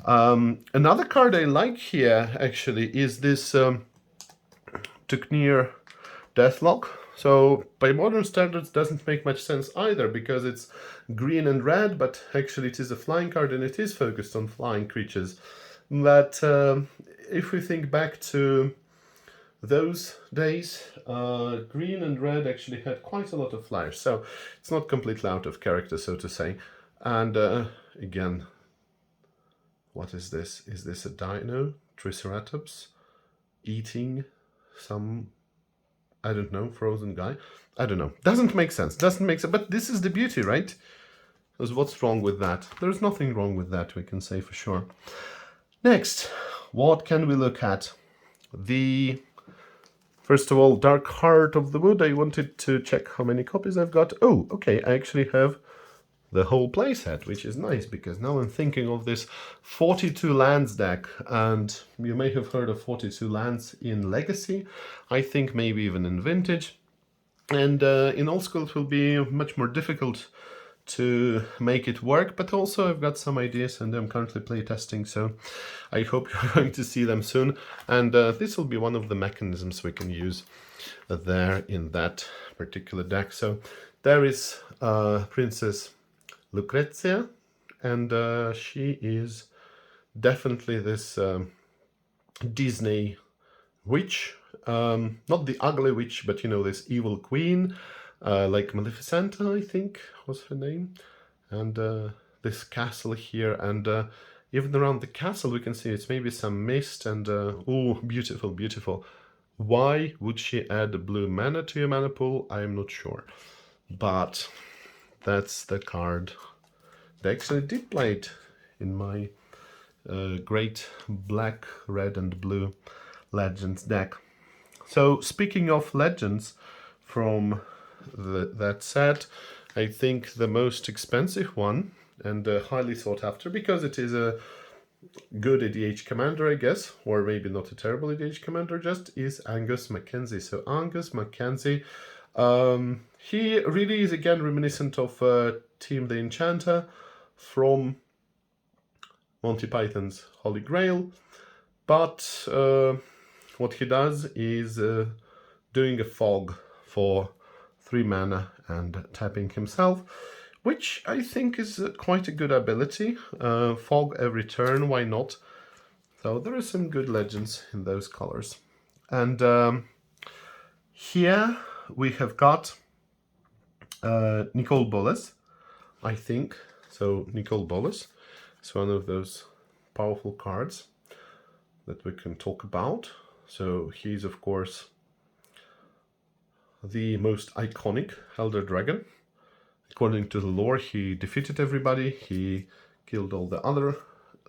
Another card I like here actually is this Tuknir Deathlock. So by modern standards doesn't make much sense either because it's green and red, but actually it is a flying card and it is focused on flying creatures. But if we think back to those days, green and red actually had quite a lot of flyers, so it's not completely out of character, so to say. And again, what is this? Is this a dino? Triceratops? Eating some, I don't know, frozen guy? I don't know. Doesn't make sense. Doesn't make sense. But this is the beauty, right? Because what's wrong with that? There's nothing wrong with that, we can say for sure. Next, what can we look at? First of all, Dark Heart of the Wood. I wanted to check how many copies I've got. Oh, okay, I actually have the whole playset, which is nice because now I'm thinking of this 42 lands deck, and you may have heard of 42 lands in Legacy. I think maybe even in Vintage. And in Old School it will be much more difficult to make it work, but also I've got some ideas and I'm currently playtesting, so I hope you're going to see them soon. And this will be one of the mechanisms we can use there in that particular deck. So there is Princess Lucrezia, and she is definitely this Disney witch, not the ugly witch, but you know, this evil queen, like Maleficenta, I think was her name. And this castle here, and even around the castle we can see it's maybe some mist, and oh, beautiful, beautiful. Why would she add blue mana to your mana pool? I am not sure, but that's the card. They actually did play it in my great black, red and blue Legends deck. So speaking of Legends from that set, I think the most expensive one and highly sought after, because it is a good EDH commander, I guess, or maybe not a terrible EDH commander, just is Angus Mackenzie. So Angus Mackenzie, he really is again reminiscent of Team the Enchanter from Monty Python's Holy Grail, but what he does is doing a fog for 3 mana and tapping himself, which I think is quite a good ability. Fog every turn, why not? So there are some good legends in those colors. And here we have got Nicol Bolas, I think. So Nicol Bolas is one of those powerful cards that we can talk about. So he's of course the most iconic Elder Dragon. According to the lore, he defeated everybody, he killed all the other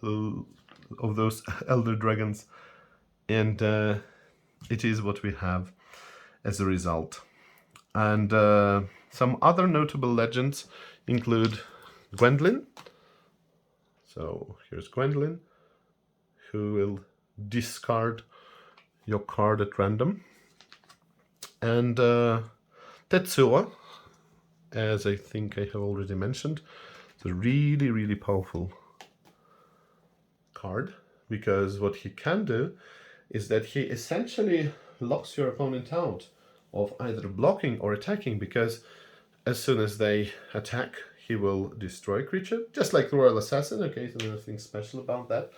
of those Elder Dragons, and it is what we have as a result. And some other notable legends include Gwendolyn. So here's Gwendolyn, who will discard your card at random. And Tetsuo, as I think I have already mentioned, it's a really, really powerful card, because what he can do is that he essentially locks your opponent out of either blocking or attacking, because as soon as they attack, he will destroy a creature, just like the Royal Assassin. Okay, so nothing special about that.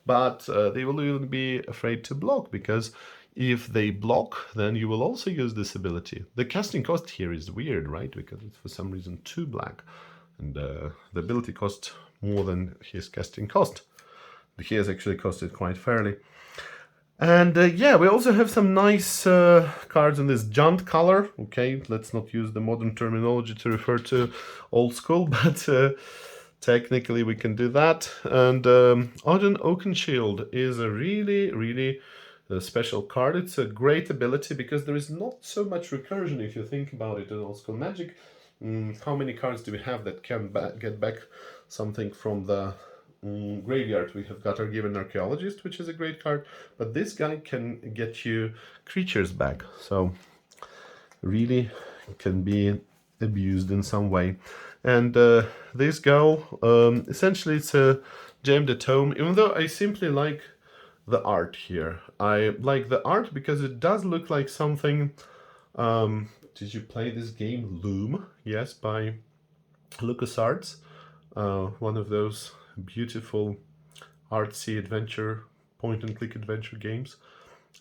But they will even be afraid to block, because if they block, then you will also use this ability. The casting cost here is weird, right? Because it's for some reason 2 black, and the ability costs more than his casting cost. He has actually costed quite fairly. And yeah, we also have some nice cards in this Jund color. Okay, let's not use the modern terminology to refer to old school, but technically we can do that. And Odin Oakenshield is a really, really special card. It's a great ability because there is not so much recursion if you think about it in old school Magic. How many cards do we have that can get back something from the graveyard? We have got Argiven Archaeologist, which is a great card, but this guy can get you creatures back, so really can be abused in some way. And this girl, essentially it's a Jaime the Tome, even though I simply like the art here. I like the art because it does look like something... did you play this game, Loom? Yes, by LucasArts. One of those beautiful artsy adventure, point-and-click adventure games.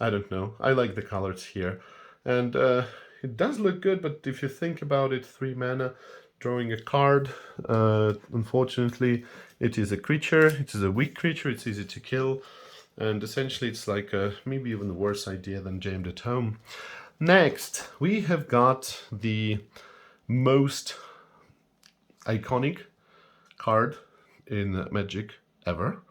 I don't know. I like the colors here. And it does look good, but if you think about it, 3 mana, drawing a card, unfortunately, it is a creature. It is a weak creature. It's easy to kill. And essentially, it's like a maybe even worse idea than Jaime the Tome. Next, we have got the most iconic card in Magic ever.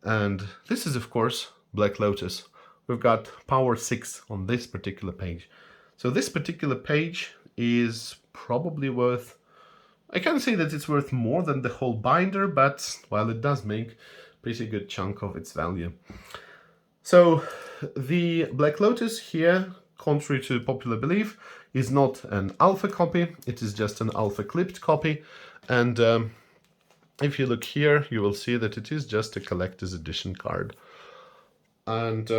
And this is, of course, Black Lotus. We've got power 6 on this particular page. So this particular page is probably worth... I can't say that it's worth more than the whole binder, but, well, it does make a pretty good chunk of its value. So the Black Lotus here, contrary to popular belief, is not an alpha copy. It is just an alpha clipped copy. And if you look here, you will see that it is just a collector's edition card. And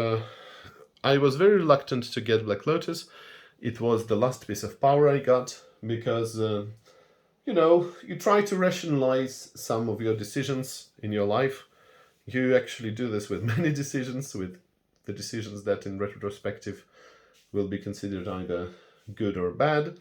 I was very reluctant to get Black Lotus. It was the last piece of power I got because, you know, you try to rationalize some of your decisions in your life. You actually do this with many decisions, with the decisions that in retrospective will be considered either good or bad.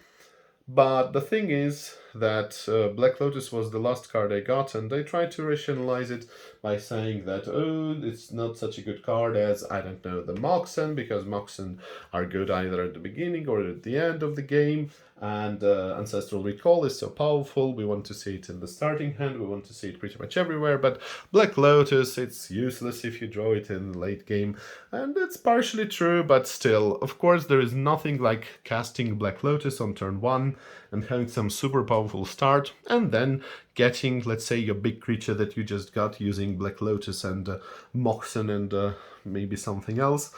But the thing is that Black Lotus was the last card I got, and I tried to rationalize it by saying that, oh, it's not such a good card as, I don't know, the Moxen, because Moxen are good either at the beginning or at the end of the game, and Ancestral Recall is so powerful, we want to see it in the starting hand, we want to see it pretty much everywhere, but Black Lotus, it's useless if you draw it in the late game, and it's partially true, but still, of course, there is nothing like casting Black Lotus on turn 1 and having some super powerful start, and then getting, let's say, your big creature that you just got using Black Lotus and Moxen and maybe something else,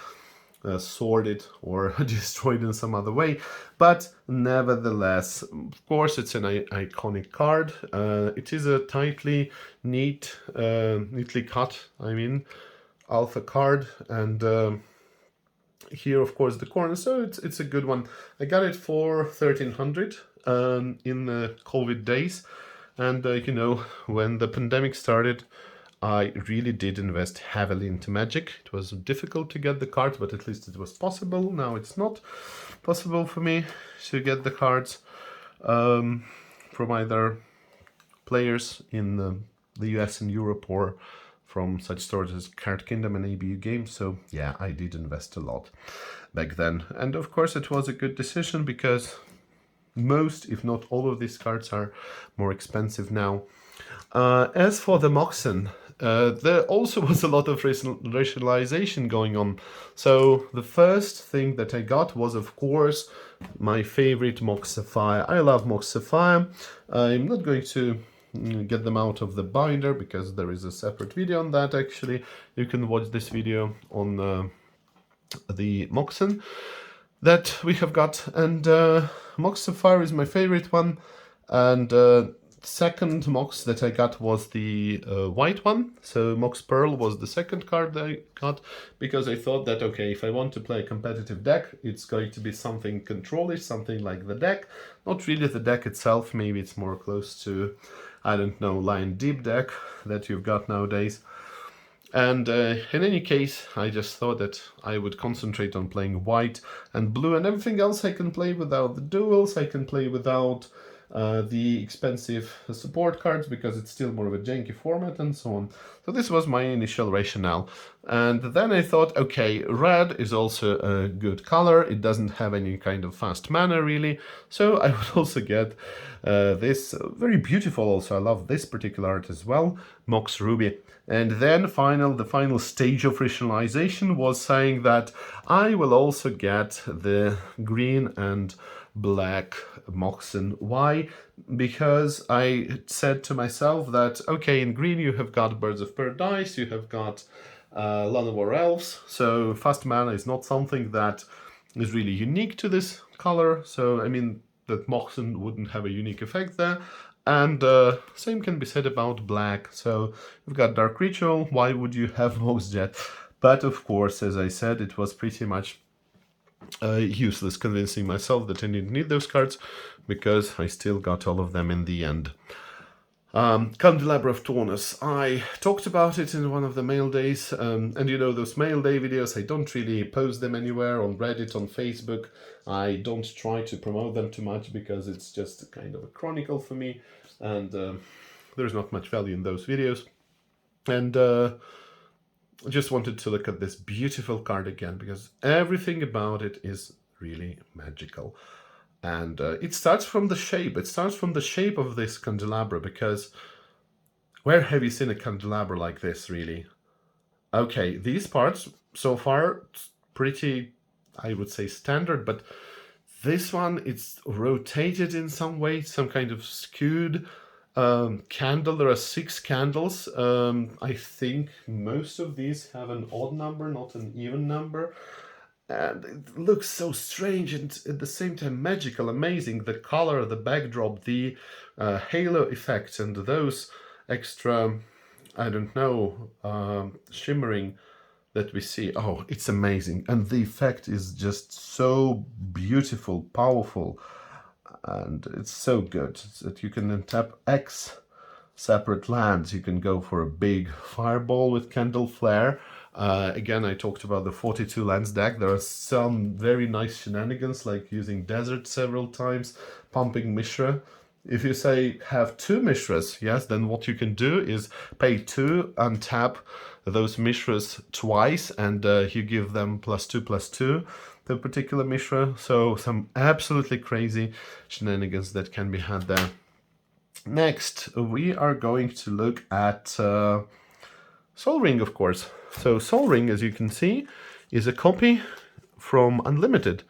sorted or destroyed in some other way. But nevertheless, of course, it's an iconic card. It is a tightly neatly cut, alpha card, and here, of course, the corner, so it's a good one. I got it for 1300 in the COVID days, and you know, when the pandemic started, I really did invest heavily into Magic. It was difficult to get the cards, but at least it was possible. Now it's not possible for me to get the cards from either players in the US and Europe or from such stores as Card Kingdom and ABU Games. So yeah, I did invest a lot back then. And of course it was a good decision because most, if not all of these cards are more expensive now. As for the Moxen, there also was a lot of rationalization going on. So the first thing that I got was, of course, my favorite Mox Sapphire. I love Mox Sapphire. I'm not going to get them out of the binder because there is a separate video on that. Actually, you can watch this video on the Moxen that we have got, and Mox Sapphire is my favorite one, and second Mox that I got was the white one. So Mox Pearl was the second card that I got, because I thought that, okay, if I want to play a competitive deck, it's going to be something controlish, something like the deck. Not really the deck itself, maybe it's more close to, I don't know, Lion Deep deck that you've got nowadays. And in any case, I just thought that I would concentrate on playing white and blue, and everything else I can play without the duels, I can play without the expensive support cards, because it's still more of a janky format and so on. So this was my initial rationale. And then I thought, okay, red is also a good color. It doesn't have any kind of fast mana really. So I would also get this very beautiful, also I love this particular art as well, Mox Ruby. And then the final stage of rationalization was saying that I will also get the green and black Moxen. Why? Because I said to myself that, okay, in green you have got Birds of Paradise, you have got Llanowar Elves, so fast mana is not something that is really unique to this color, so I mean that Moxen wouldn't have a unique effect there. And same can be said about black. So you've got Dark Ritual, why would you have Mox Jet? But of course, as I said, it was pretty much useless convincing myself that I didn't need those cards, because I still got all of them in the end. Candelabra of Taunus. I talked about it in one of the mail days, and you know those mail day videos, I don't really post them anywhere on Reddit, on Facebook. I don't try to promote them too much because it's just kind of a chronicle for me, and there's not much value in those videos. And I just wanted to look at this beautiful card again, because everything about it is really magical. And it starts from the shape. It starts from the shape of this candelabra, because where have you seen a candelabra like this, really? Okay, these parts so far pretty, I would say, standard, but this one, it's rotated in some way, some kind of skewed candle. There are 6 candles. I think most of these have an odd number, not an even number. And it looks so strange and at the same time magical, amazing. The color, the backdrop, the halo effects, and those extra, I don't know, shimmering that we see. Oh, it's amazing. And the effect is just so beautiful, powerful, and it's so good that you can untap X separate lands. You can go for a big fireball with Candle Flare. Again, I talked about the 42 lands deck. There are some very nice shenanigans, like using Desert several times, pumping Mishra. If you say have 2 Mishras, yes, then what you can do is pay 2, untap those Mishras twice, and you give them +2/+2 to a particular Mishra. So some absolutely crazy shenanigans that can be had there. Next, we are going to look at Sol Ring, of course. So Sol Ring, as you can see, is a copy from Unlimited.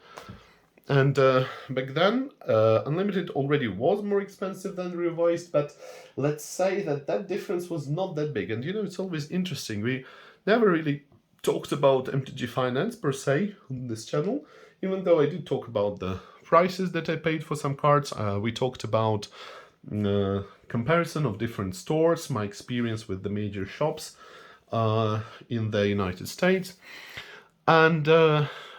And back then, Unlimited already was more expensive than Revised, but let's say that that difference was not that big. And you know, it's always interesting. We never really talked about MTG Finance per se on this channel, even though I did talk about the prices that I paid for some cards. We talked about comparison of different stores, my experience with the major shops in the United States. And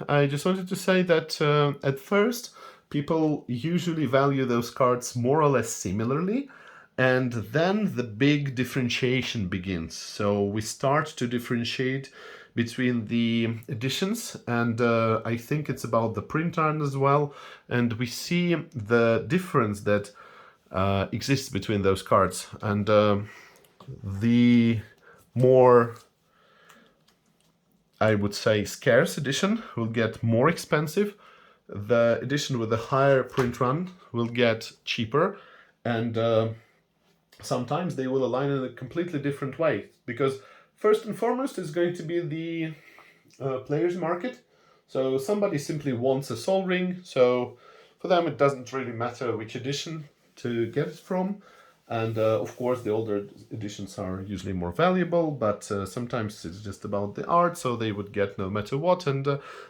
I just wanted to say that at first, people usually value those cards more or less similarly, and then the big differentiation begins. So we start to differentiate between the editions, and I think it's about the print run as well, and we see the difference that exists between those cards. And the more, I would say, scarce edition will get more expensive. The edition with the higher print run will get cheaper, and sometimes they will align in a completely different way, because first and foremost is going to be the player's market. So somebody simply wants a Sol Ring, so for them it doesn't really matter which edition to get it from. And of course the older editions are usually more valuable, but sometimes it's just about the art, so they would get no matter what, and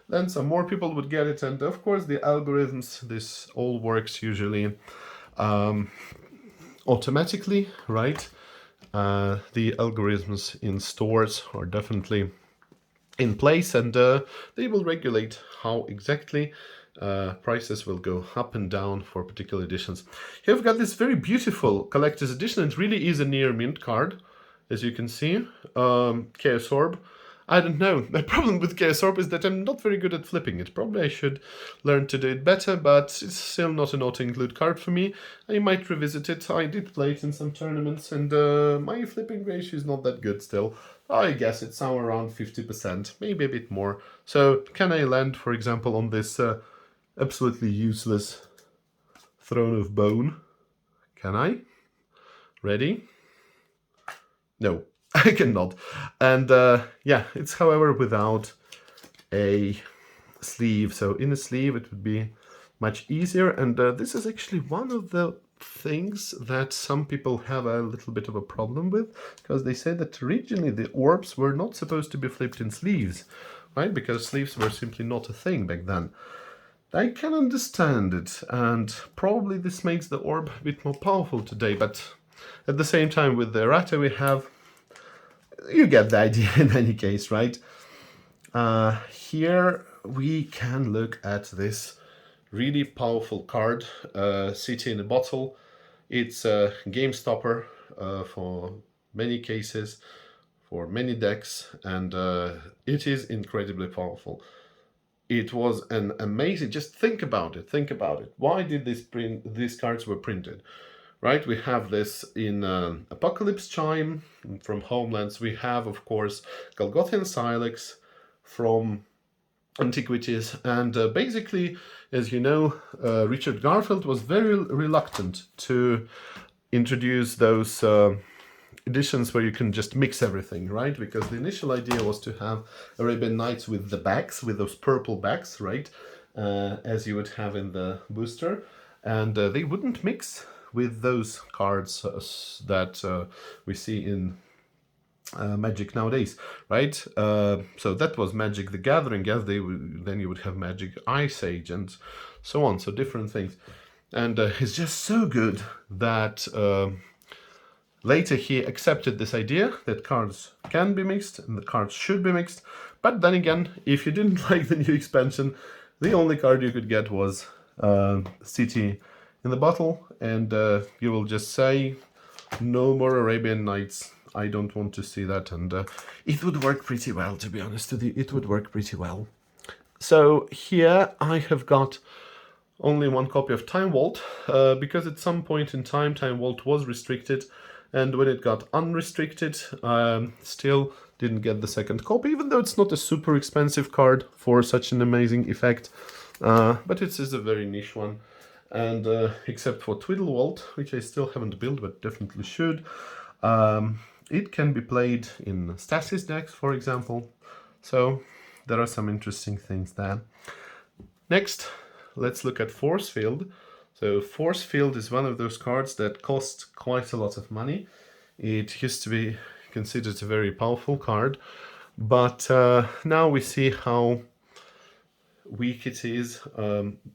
then some more people would get it. And of course the algorithms, this all works usually automatically, right? The algorithms in stores are definitely in place, and they will regulate how exactly prices will go up and down for particular editions. Here we've got this very beautiful collector's edition. It really is a near mint card, as you can see. Chaos Orb. I don't know. My problem with Chaos Orb is that I'm not very good at flipping it. Probably I should learn to do it better, but it's still not an auto-include card for me. I might revisit it. I did play it in some tournaments, and my flipping ratio is not that good still. I guess it's somewhere around 50%, maybe a bit more. So can I land, for example, on this absolutely useless Throne of Bone? Can I? Ready? No, I cannot. And yeah, it's however without a sleeve. So in a sleeve it would be much easier. And this is actually one of the things that some people have a little bit of a problem with, because they say that originally the orbs were not supposed to be flipped in sleeves, right? Because sleeves were simply not a thing back then. I can understand it, and probably this makes the orb a bit more powerful today, but at the same time with the errata we have, you get the idea in any case, right? Here we can look at this really powerful card, City in a Bottle. It's a game stopper for many cases, for many decks, and it is incredibly powerful. It was an amazing, just think about it. Why did these cards were printed? Right, we have this in Apocalypse Chime from Homelands. We have, of course, Golgothian Silex from Antiquities, and basically, as you know, Richard Garfield was very reluctant to introduce those editions where you can just mix everything, right? Because the initial idea was to have Arabian Nights with the backs, with those purple backs, right? As you would have in the booster, and they wouldn't mix with those cards that we see in Magic nowadays, right? So that was Magic the Gathering, yes. Then you would have Magic Ice Age and so on, so different things. And it's just so good that later he accepted this idea that cards can be mixed and the cards should be mixed. But then again, if you didn't like the new expansion, the only card you could get was City in the Bottle, and you will just say, no more Arabian Nights. I don't want to see that, and it would work pretty well, to be honest with you. It would work pretty well. So here I have got only one copy of Time Vault, because at some point in time Time Vault was restricted, and when it got unrestricted, still didn't get the second copy, even though it's not a super expensive card for such an amazing effect, but it is a very niche one. And except for Twiddle Vault, which I still haven't built but definitely should, it can be played in Stasis decks, for example. So there are some interesting things there. Next, let's look at Force Field. So Force Field is one of those cards that cost quite a lot of money. It used to be considered a very powerful card, but now we see how weak it is.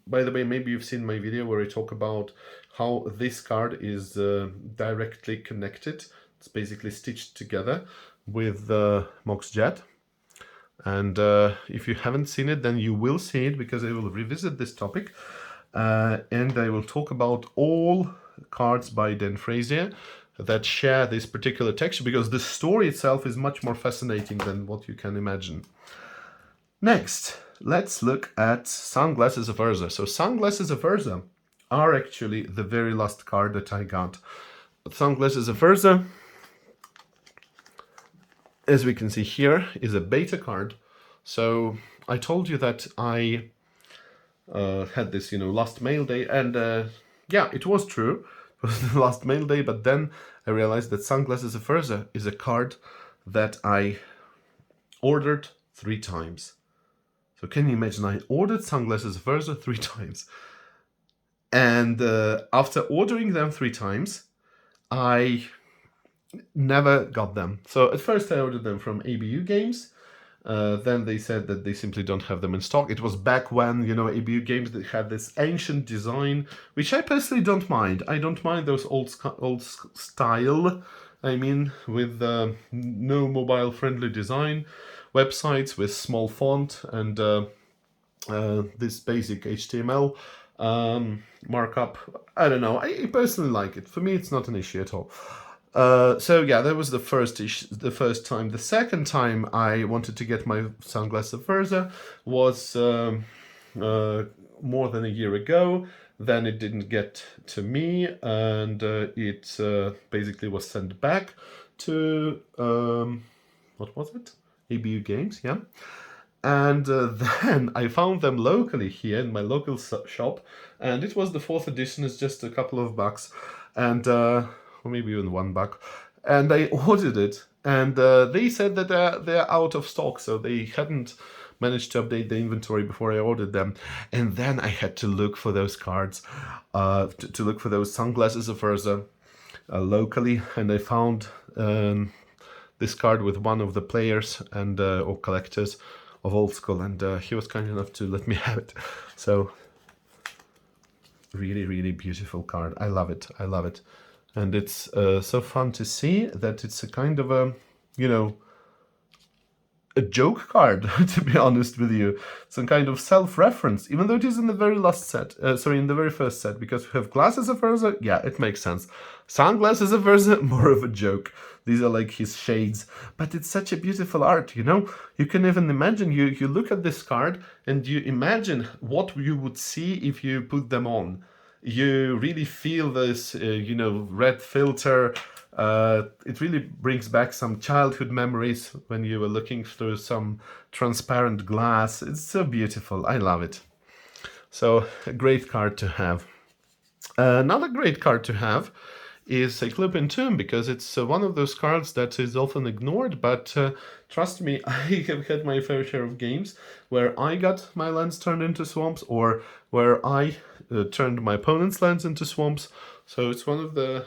By the way, maybe you've seen my video where I talk about how this card is directly connected. It's basically stitched together with Mox Jet. And if you haven't seen it, then you will see it, because I will revisit this topic. And I will talk about all cards by Dan Frazier that share this particular texture, because the story itself is much more fascinating than what you can imagine. Next, let's look at Sunglasses of Urza. So Sunglasses of Urza are actually the very last card that I got. Sunglasses of Urza as we can see here, is a beta card. So I told you that I had this, last mail day, and yeah, it was true. It was the last mail day, but then I realized that Sunglasses of Urza is a card that I ordered 3 times. So can you imagine? I ordered Sunglasses of Urza 3 times. And after ordering them 3 times, I never got them. So at first I ordered them from ABU Games. Then they said that they simply don't have them in stock. It was back when, ABU Games that had this ancient design, which I personally don't mind. I don't mind those old style, with no mobile-friendly design, websites with small font and this basic HTML markup. I don't know. I personally like it. For me, it's not an issue at all. So yeah, that was the first time. The second time I wanted to get my Sunglasses of Urza was more than a year ago. Then it didn't get to me, and it basically was sent back to what was it? ABU Games, yeah. And then I found them locally here in my local shop, and it was the 4th edition. It's just a couple of bucks, and or maybe even $1. And I ordered it, and they said that they're out of stock, so they hadn't managed to update the inventory before I ordered them. And then I had to look for those cards, to look for those Sunglasses of Urza locally, and I found this card with one of the players and or collectors of Old School, and he was kind enough to let me have it. So really, really beautiful card. I love it. I love it. And it's so fun to see that it's a kind of a, a joke card, to be honest with you. Some kind of self-reference, even though it is in the very last set, in the very first set, because we have Glasses of Urza, yeah, it makes sense. Sunglasses of Urza, more of a joke. These are like his shades, but it's such a beautiful art, You can even imagine, you look at this card and you imagine what you would see if you put them on. You really feel this, red filter. It really brings back some childhood memories when you were looking through some transparent glass. It's so beautiful. I love it. So a great card to have. Another great card to have is Cyclopean Tomb, because it's one of those cards that is often ignored, but trust me, I have had my fair share of games where I got my lands turned into swamps, or where I turned my opponent's lands into swamps. So it's one of the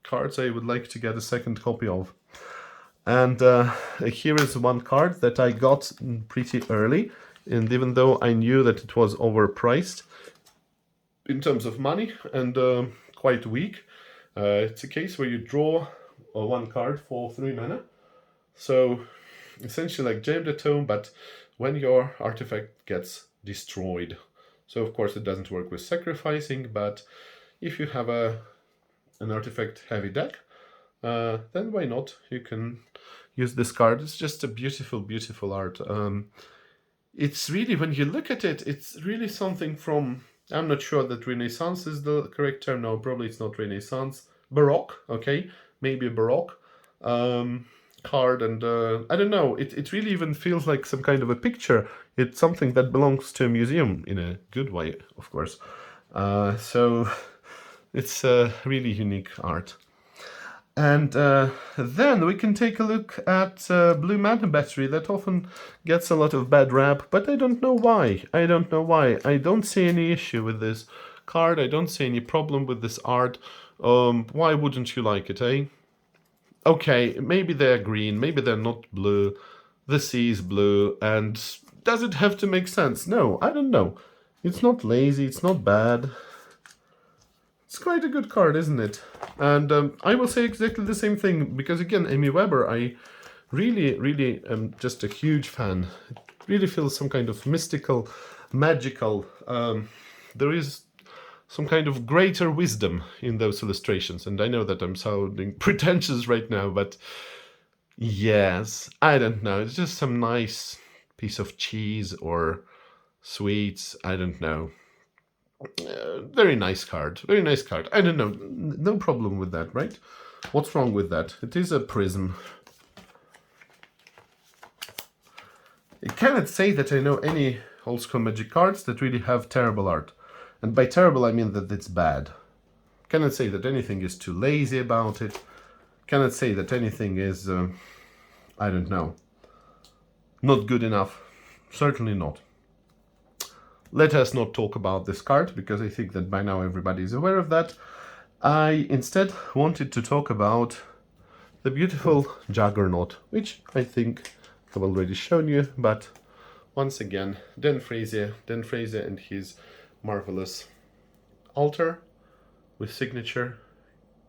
cards I would like to get a second copy of. And here is one card that I got pretty early, and even though I knew that it was overpriced in terms of money and quite weak, it's a case where you draw 1 card for 3 mana. So essentially like Jam the Tome, but when your artifact gets destroyed. So of course it doesn't work with sacrificing, but if you have an artifact heavy deck, then why not? You can use this card. It's just a beautiful, beautiful art. It's really, when you look at it, it's really something from, I'm not sure that Renaissance is the correct term. No, probably it's not Renaissance. Baroque, okay? Maybe Baroque card, and I don't know. It really even feels like some kind of a picture. It's something that belongs to a museum, in a good way, of course. So it's really unique art. And then we can take a look at Blue Mana Battery. That often gets a lot of bad rap, but I don't know why. I don't know why. I don't see any issue with this card. I don't see any problem with this art. Why wouldn't you like it, eh? Okay, maybe they're green, maybe they're not blue. The sea is blue, and does it have to make sense? No, I don't know. It's not lazy, it's not bad. It's quite a good card, isn't it? And I will say exactly the same thing, because again, Amy Weber, I really, really am just a huge fan. It really feels some kind of mystical, magical. There is some kind of greater wisdom in those illustrations, and I know that I'm sounding pretentious right now, but yes, I don't know. It's just some nice piece of cheese or sweets. I don't know. Very nice card. Very nice card. I don't know. No problem with that, right? What's wrong with that? It is a prism. I cannot say that I know any old school Magic cards that really have terrible art. And by terrible I mean that it's bad. Cannot say that anything is too lazy about it. Cannot say that anything is, I don't know, not good enough. Certainly not. Let us not talk about this card, because I think that by now everybody is aware of that. I instead wanted to talk about the beautiful Juggernaut, which I think I've already shown you, but once again, Dan Frazier and his marvelous altar with signature,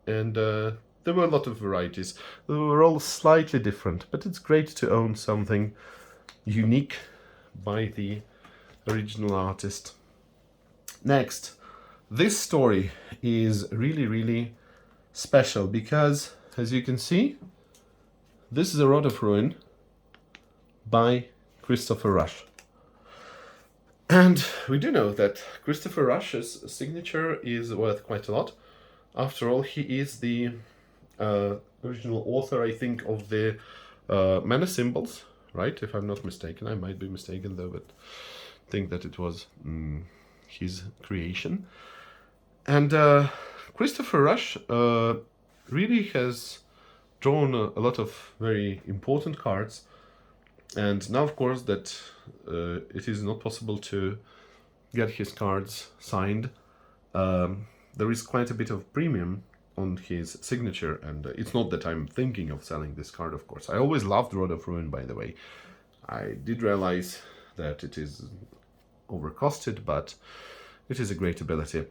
and there were a lot of varieties. They were all slightly different, but it's great to own something unique by the original artist. Next, this story is really special because, as you can see, this is a Rod of Ruin by Christopher Rush. And we do know that Christopher Rush's signature is worth quite a lot. After all, he is the original author, I think, of the mana symbols, right? If I'm not mistaken. I might be mistaken though, but I think that it was his creation. And Christopher Rush really has drawn a lot of very important cards. And now, of course, that it is not possible to get his cards signed, there is quite a bit of premium on his signature, and it's not that I'm thinking of selling this card, of course. I always loved Rod of Ruin, by the way. I did realize that it is overcosted, but it is a great ability.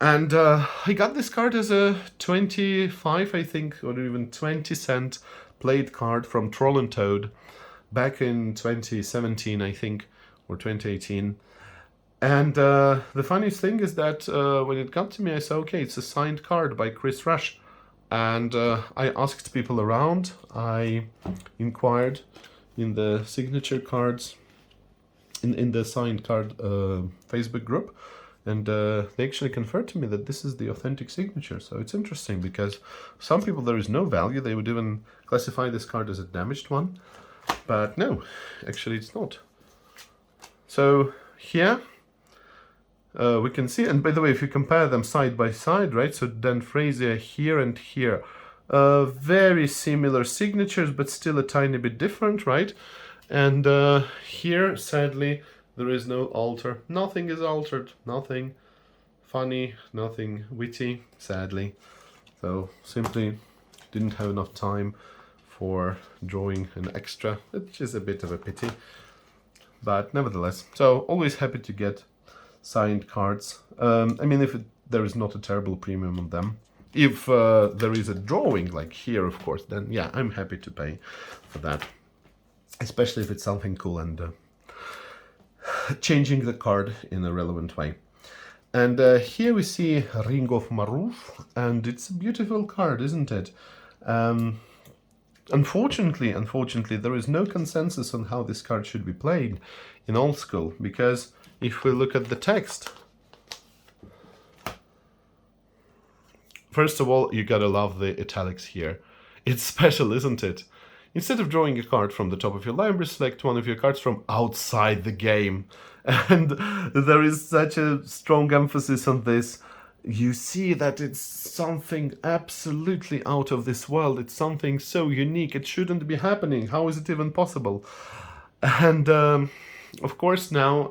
And I got this card as a 25, I think, or even 20-cent played card from Troll and Toad back in 2017, I think, or 2018. And the funniest thing is that when it got to me, I said, okay, it's a signed card by Chris Rush. And I asked people around. I inquired in the signature cards, in the signed card Facebook group. And they actually confirmed to me that this is the authentic signature. So it's interesting because some people, there is no value. They would even classify this card as a damaged one. But no, actually it's not. So here we can see, and by the way, if you compare them side by side, right, so Dan Frazier here and here, very similar signatures, but still a tiny bit different, right? And here, sadly, there is no altar. Nothing is altered, nothing funny, nothing witty, sadly. So simply didn't have enough time for drawing an extra, which is a bit of a pity, but nevertheless. So always happy to get signed cards. I mean, if there is not a terrible premium on them. If there is a drawing like here, of course, then yeah, I'm happy to pay for that, especially if it's something cool and changing the card in a relevant way. And here we see Ring of Maruf, and it's a beautiful card, isn't it? Unfortunately, there is no consensus on how this card should be played in old school, because if we look at the text, first of all, you gotta love the italics here. It's special, isn't it? Instead of drawing a card from the top of your library, select one of your cards from outside the game. And there is such a strong emphasis on this. You see that it's something absolutely out of this world. It's something so unique. It shouldn't be happening. How is it even possible? And of course now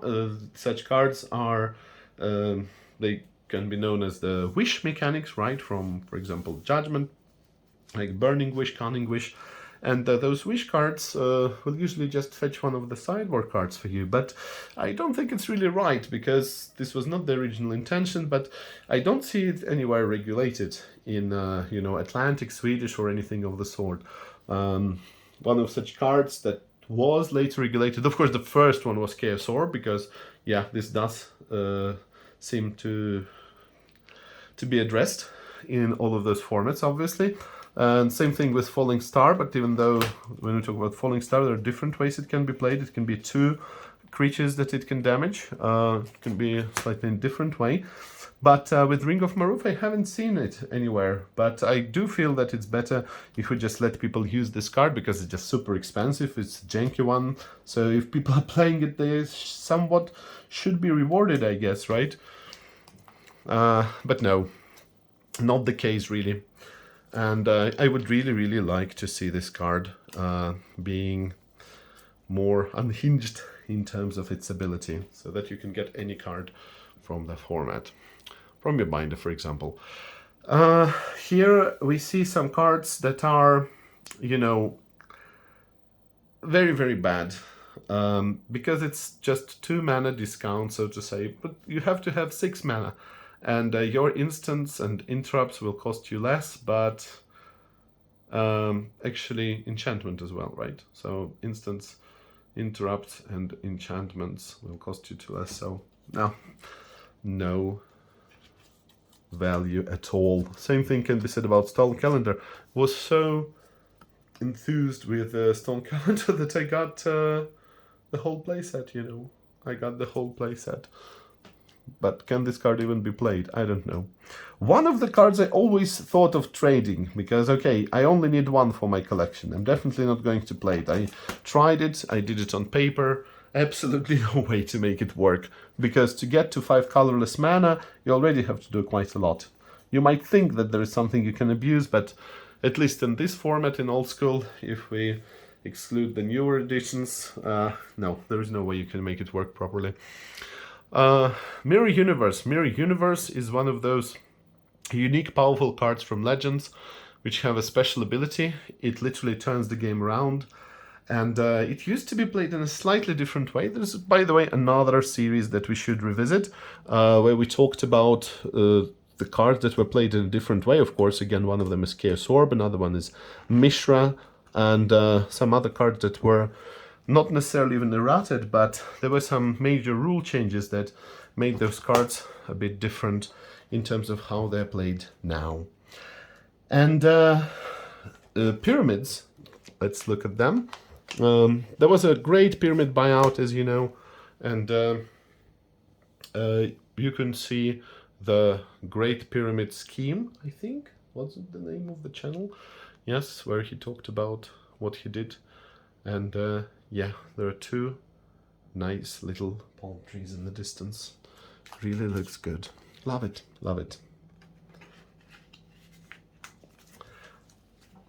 such cards are, they can be known as the wish mechanics, right? From, for example, Judgment, like Burning Wish, Cunning Wish. And those wish cards will usually just fetch one of the sideboard cards for you. But I don't think it's really right, because this was not the original intention, but I don't see it anywhere regulated in, you know, Atlantic, Swedish, or anything of the sort. One of such cards that was later regulated, of course, the first one was Chaos Orb, because, yeah, this does seem to be addressed in all of those formats, obviously. And same thing with Falling Star, but even though when we talk about Falling Star, there are different ways it can be played. It can be 2 creatures that it can damage. It can be slightly in a different way. But with Ring of Maruf, I haven't seen it anywhere. But I do feel that it's better if we just let people use this card, because it's just super expensive. It's a janky one. So if people are playing it, they somewhat should be rewarded, I guess, right? But no, not the case really. And I would really, really like to see this card being more unhinged in terms of its ability, so that you can get any card from the format, from your binder, for example. Here we see some cards that are, you know, very, very bad, because it's just 2 mana discount, so to say, but you have to have 6 mana. And your instants and interrupts will cost you less, but actually enchantment as well, right? So instants, interrupts, and enchantments will cost you 2 less. So no value at all. Same thing can be said about Stone Calendar. Was so enthused with Stone Calendar that I got the whole playset, you know. I got the whole playset. But can this card even be played? I don't know. One of the cards I always thought of trading, because, okay, I only need 1 for my collection. I'm definitely not going to play it. I tried it, I did it on paper. Absolutely no way to make it work, because to get to 5 colorless mana, you already have to do quite a lot. You might think that there is something you can abuse, but at least in this format, in old school, if we exclude the newer editions, no, there is no way you can make it work properly. Mirror Universe. Mirror Universe is one of those unique, powerful cards from Legends, which have a special ability. It literally turns the game around, and it used to be played in a slightly different way. There's, by the way, another series that we should revisit, where we talked about the cards that were played in a different way. Of course, again, one of them is Chaos Orb, another one is Mishra, and some other cards that were not necessarily even errated, but there were some major rule changes that made those cards a bit different in terms of how they're played now. And pyramids, let's look at them. There was a great pyramid buyout, as you know, and you can see the Great Pyramid Scheme, I think. What's the name of the channel? Yes, where he talked about what he did. And yeah, there are 2 nice little palm trees in the distance. Really looks good. Love it, love it.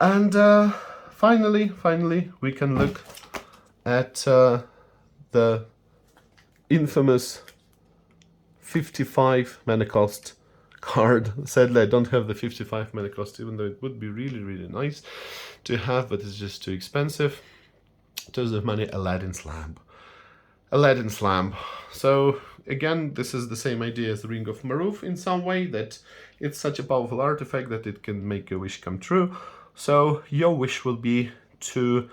And finally, we can look at the infamous 55 mana cost card. Sadly, I don't have the 55 mana cost, even though it would be really, really nice to have, but it's just too expensive. In terms of money, Aladdin's Lamp. Aladdin's Lamp. So again, this is the same idea as the Ring of Maruf in some way, that it's such a powerful artifact that it can make a wish come true. So your wish will be to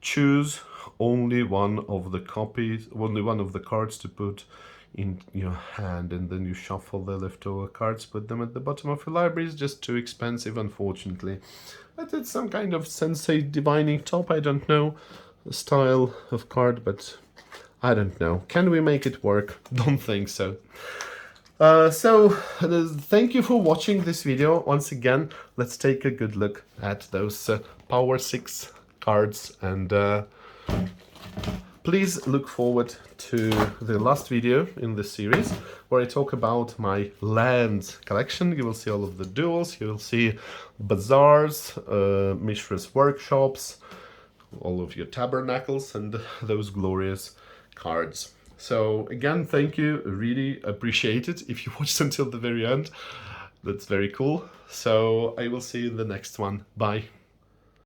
choose only one of the cards to put in your hand, and then you shuffle the leftover cards, put them at the bottom of your library. It's just too expensive, unfortunately. But it's some kind of Sensei divining top, I don't know, style of card, but I don't know. Can we make it work? Don't think so. Thank you for watching this video. Once again, let's take a good look at those Power 6 cards, and please look forward to the last video in this series where I talk about my land collection. You will see all of the duels, you will see bazaars, Mishra's workshops, all of your tabernacles, and those glorious cards. So again, thank you, really appreciate it if you watched until the very end. That's very cool. So I will see you in the next one. Bye.